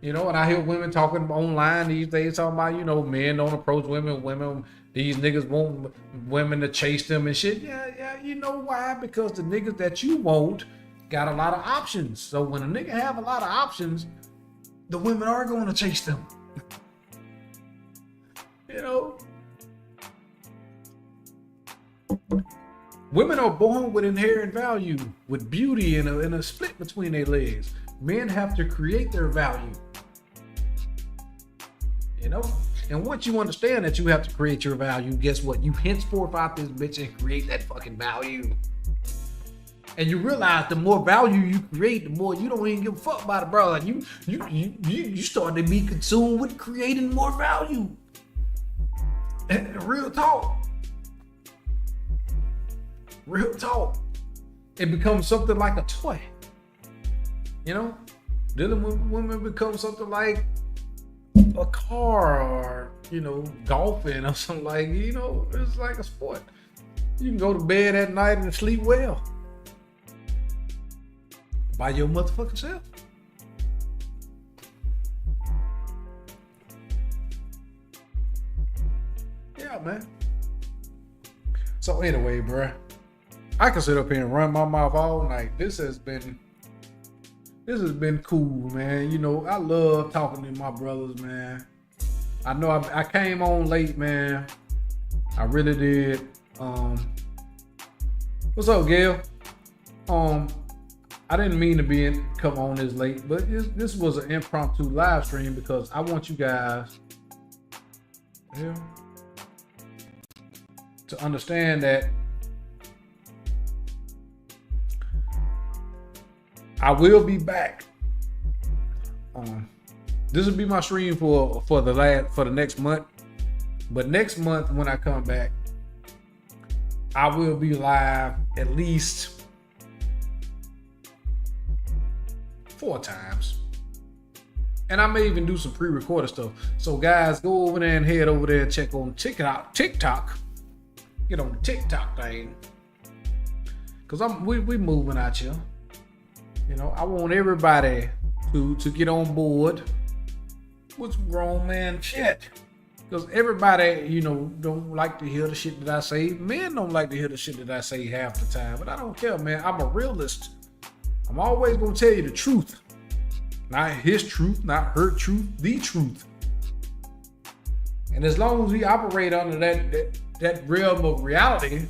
You know, and I hear women talking online these days, talking about, you know, men don't approach women, these niggas want women to chase them and shit. Yeah, you know why? Because the niggas that you want got a lot of options. So when a nigga have a lot of options, the women are going to chase them. You know? Women are born with inherent value, with beauty and a split between their legs. Men have to create their value. You know? And once you understand that you have to create your value, guess what? You henceforth out this bitch and create that fucking value. And you realize the more value you create, the more you don't even give a fuck about it, bro. And you start to be consumed with creating more value. And real talk. Real talk. It becomes something like a toy. You know? Dealing with women becomes something like a car or, you know, golfing or something like, you know, it's like a sport. You can go to bed at night and sleep well. By your motherfucking self. Yeah, man. So anyway, bruh, I can sit up here and run my mouth all night. This has been cool, man. You know, I love talking to my brothers, man. I know I came on late, man. I really did. What's up, Gail? I didn't mean to come on this late, but this was an impromptu live stream because I want you guys to understand that I will be back. This will be my stream for the next month. But next month when I come back, I will be live at least 4 times. And I may even do some pre-recorded stuff. So guys, go over there and head over there and check on TikTok. Get on the TikTok thing. Cause we moving out here. You know, I want everybody to get on board with some grown man shit. Because everybody, you know, don't like to hear the shit that I say. Men don't like to hear the shit that I say half the time. But I don't care, man. I'm a realist. I'm always going to tell you the truth. Not his truth, not her truth, the truth. And as long as we operate under that realm of reality,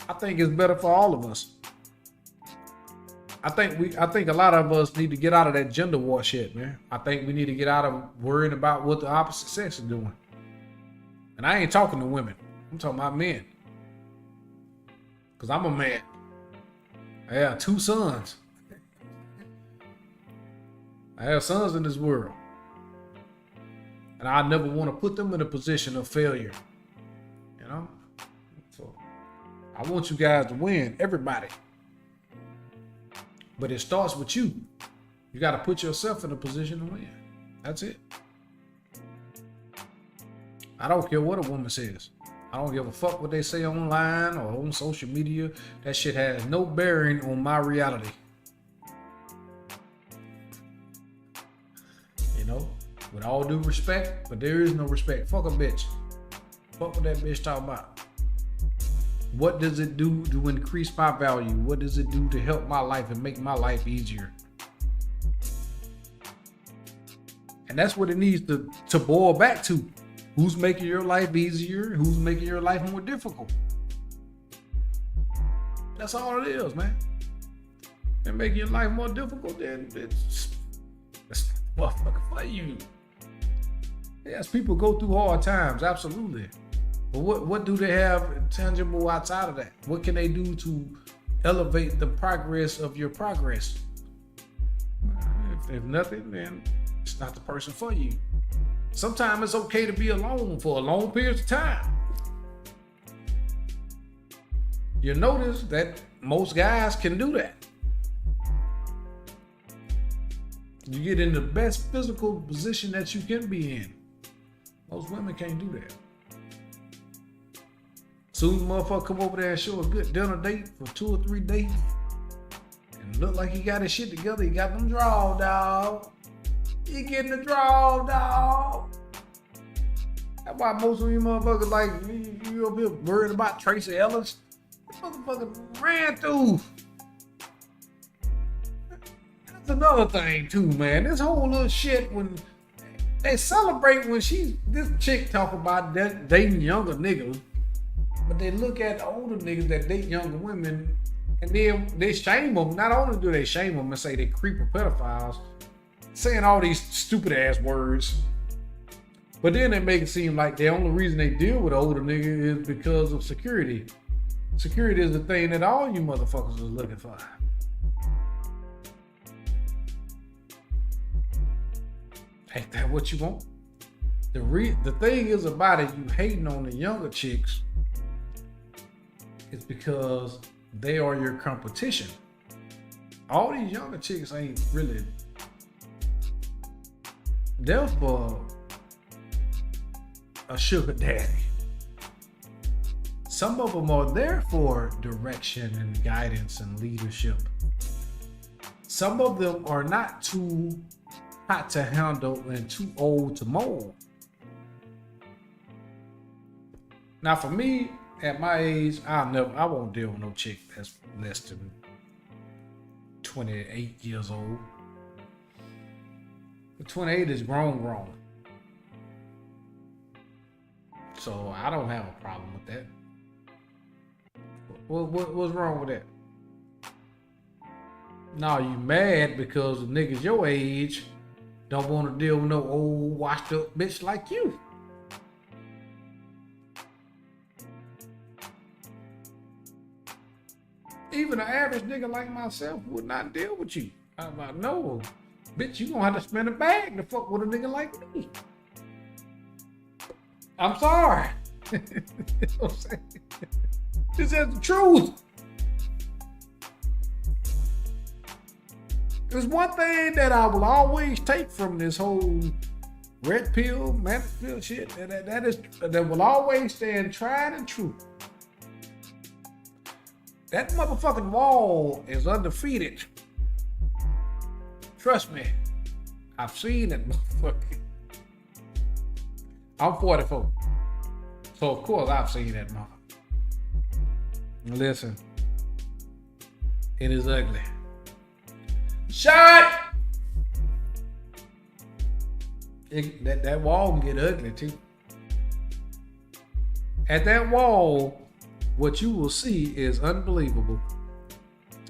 I think it's better for all of us. I think a lot of us need to get out of that gender war shit, man. I think we need to get out of worrying about what the opposite sex is doing. And I ain't talking to women. I'm talking about men. Because I'm a man. I have 2 sons. I have sons in this world. And I never want to put them in a position of failure. You know? So I want you guys to win, everybody. But it starts with you. You got to put yourself in a position to win. That's it. I don't care what a woman says. I don't give a fuck what they say online or on social media. That shit has no bearing on my reality. You know, with all due respect, but there is no respect. Fuck a bitch. Fuck what that bitch talking about. What does it do to increase my value? What does it do to help my life and make my life easier? And that's what it needs to boil back to. Who's making your life easier? Who's making your life more difficult? That's all it is, man. And making your life more difficult, then That's not the motherfucker for you. Yes, people go through hard times, absolutely. But what do they have tangible outside of that? What can they do to elevate the progress of your progress? If nothing, then it's not the person for you. Sometimes it's okay to be alone for a long period of time. You notice that most guys can do that. You get in the best physical position that you can be in. Most women can't do that. Soon as motherfucker come over there and show a good dinner date for 2 or 3 days, and look like he got his shit together, he got them draws, dog. He getting the draw, dog. That's why most of you motherfuckers like you up here worried about Tracy Ellis. This motherfucker ran through. That's another thing too, man. This whole little shit when they celebrate when this chick talk about dating younger niggas, but they look at the older niggas that date younger women, and then they shame them. Not only do they shame them and say they creeper pedophiles, saying all these stupid ass words, but then they make it seem like the only reason they deal with older niggas is because of security. Security is the thing that all you motherfuckers is looking for. Ain't that what you want? The thing is about it, you hating on the younger chicks, it's because they are your competition. All these younger chicks ain't really there for a sugar daddy. Some of them are there for direction and guidance and leadership. Some of them are not too hot to handle and too old to mold. Now for me, at my age, I won't deal with no chick that's less than 28 years old. But 28 is grown. So I don't have a problem with that. What's wrong with that? Now you mad because the niggas your age don't want to deal with no old washed up bitch like you. Even an average nigga like myself would not deal with you. I'm like, no, bitch, you gonna have to spend a bag to fuck with a nigga like me. I'm sorry. You know what I'm saying? This is the truth. There's one thing that I will always take from this whole red pill, Mansfield shit, that will always stand tried and true. That motherfucking wall is undefeated. Trust me, I've seen it, motherfucker. I'm 44, so of course I've seen that motherfucker. Listen, it is ugly. Shut! That wall can get ugly too. At that wall, what you will see is unbelievable.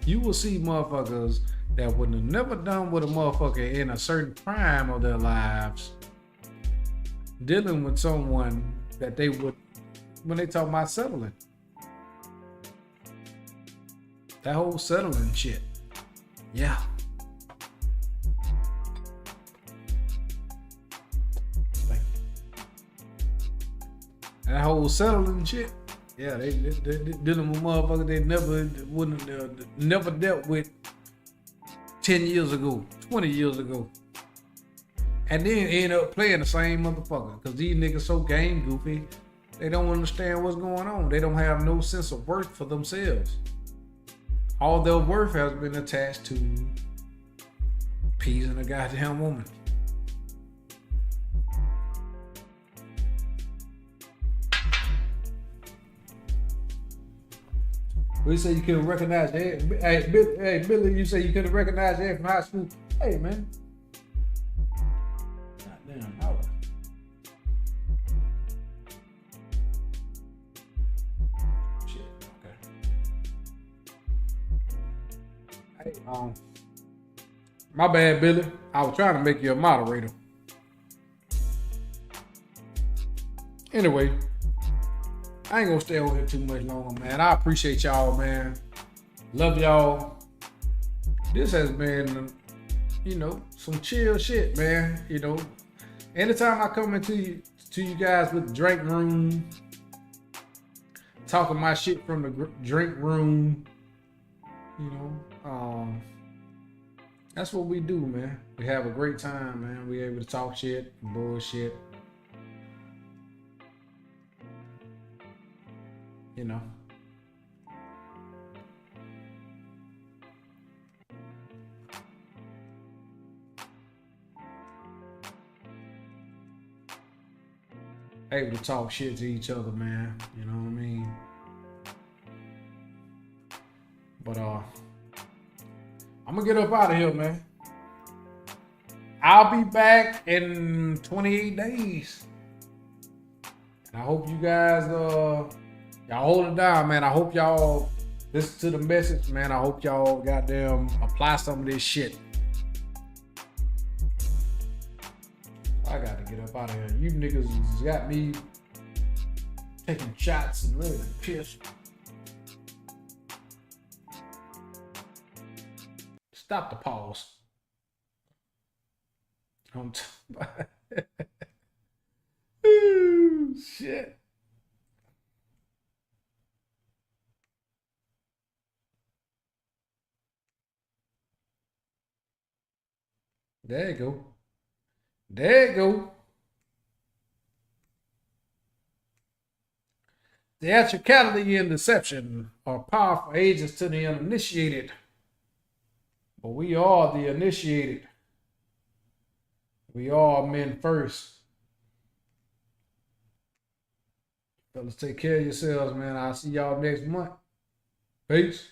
You will see motherfuckers that would have never done with a motherfucker in a certain prime of their lives dealing with someone that they would, when they talk about settling. That whole settling shit. Yeah. Like, that whole settling shit. Yeah, they dealing with motherfuckers they never dealt with 10 years ago, 20 years ago. And then end up playing the same motherfucker. Cause these niggas so game goofy, they don't understand what's going on. They don't have no sense of worth for themselves. All their worth has been attached to appeasing a goddamn woman. Well, you say you couldn't recognize that. Hey, Billy, you say you couldn't recognize that from high school. Hey, man. Goddamn, how? Shit, okay. Hey, My bad, Billy. I was trying to make you a moderator. Anyway, I ain't gonna stay over here too much longer, man. I appreciate y'all, man. Love y'all. This has been, some chill shit, man. Anytime I come into you guys with the drink room, talking my shit from the drink room, that's what we do, man. We have a great time, man. We able to talk shit, bullshit. Able to talk shit to each other, man. You know what I mean? But I'm gonna get up out of here, man. I'll be back in 28 days. And I hope you guys y'all hold it down, man. I hope y'all listen to the message, man. I hope y'all goddamn apply some of this shit. I got to get up out of here. You niggas got me taking shots and really pissed. Stop the pause. Ooh, shit. There you go. There you go. Theatricality and deception are powerful agents to the uninitiated. But we are the initiated. We are men first. Fellas, take care of yourselves, man. I'll see y'all next month. Peace.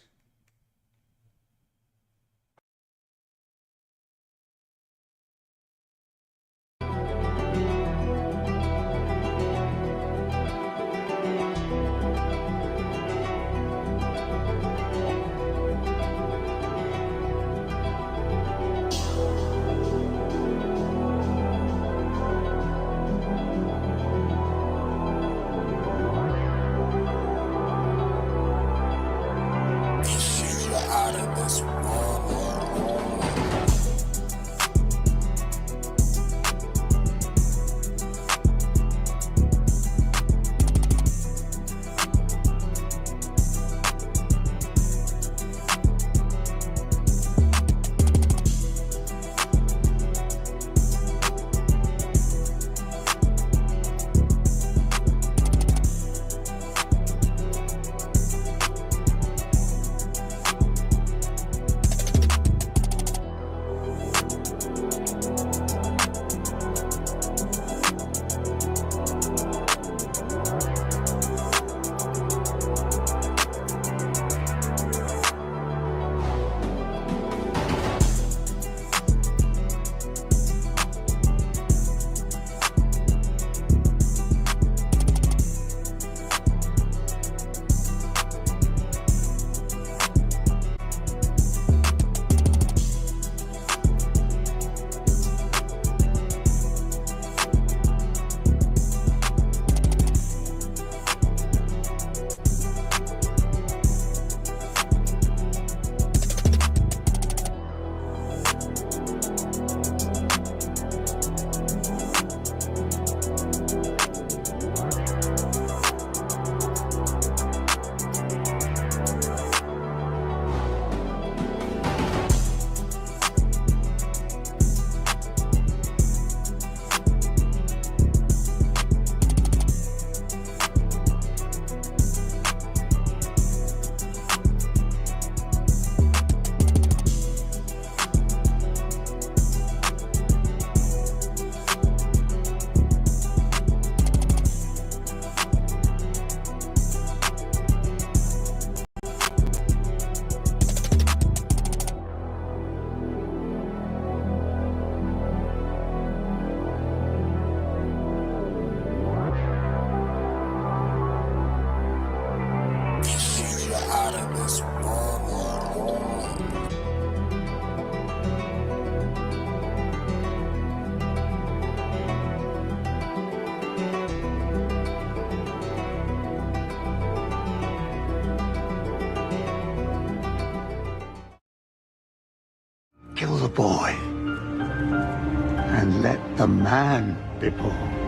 and let the man be born.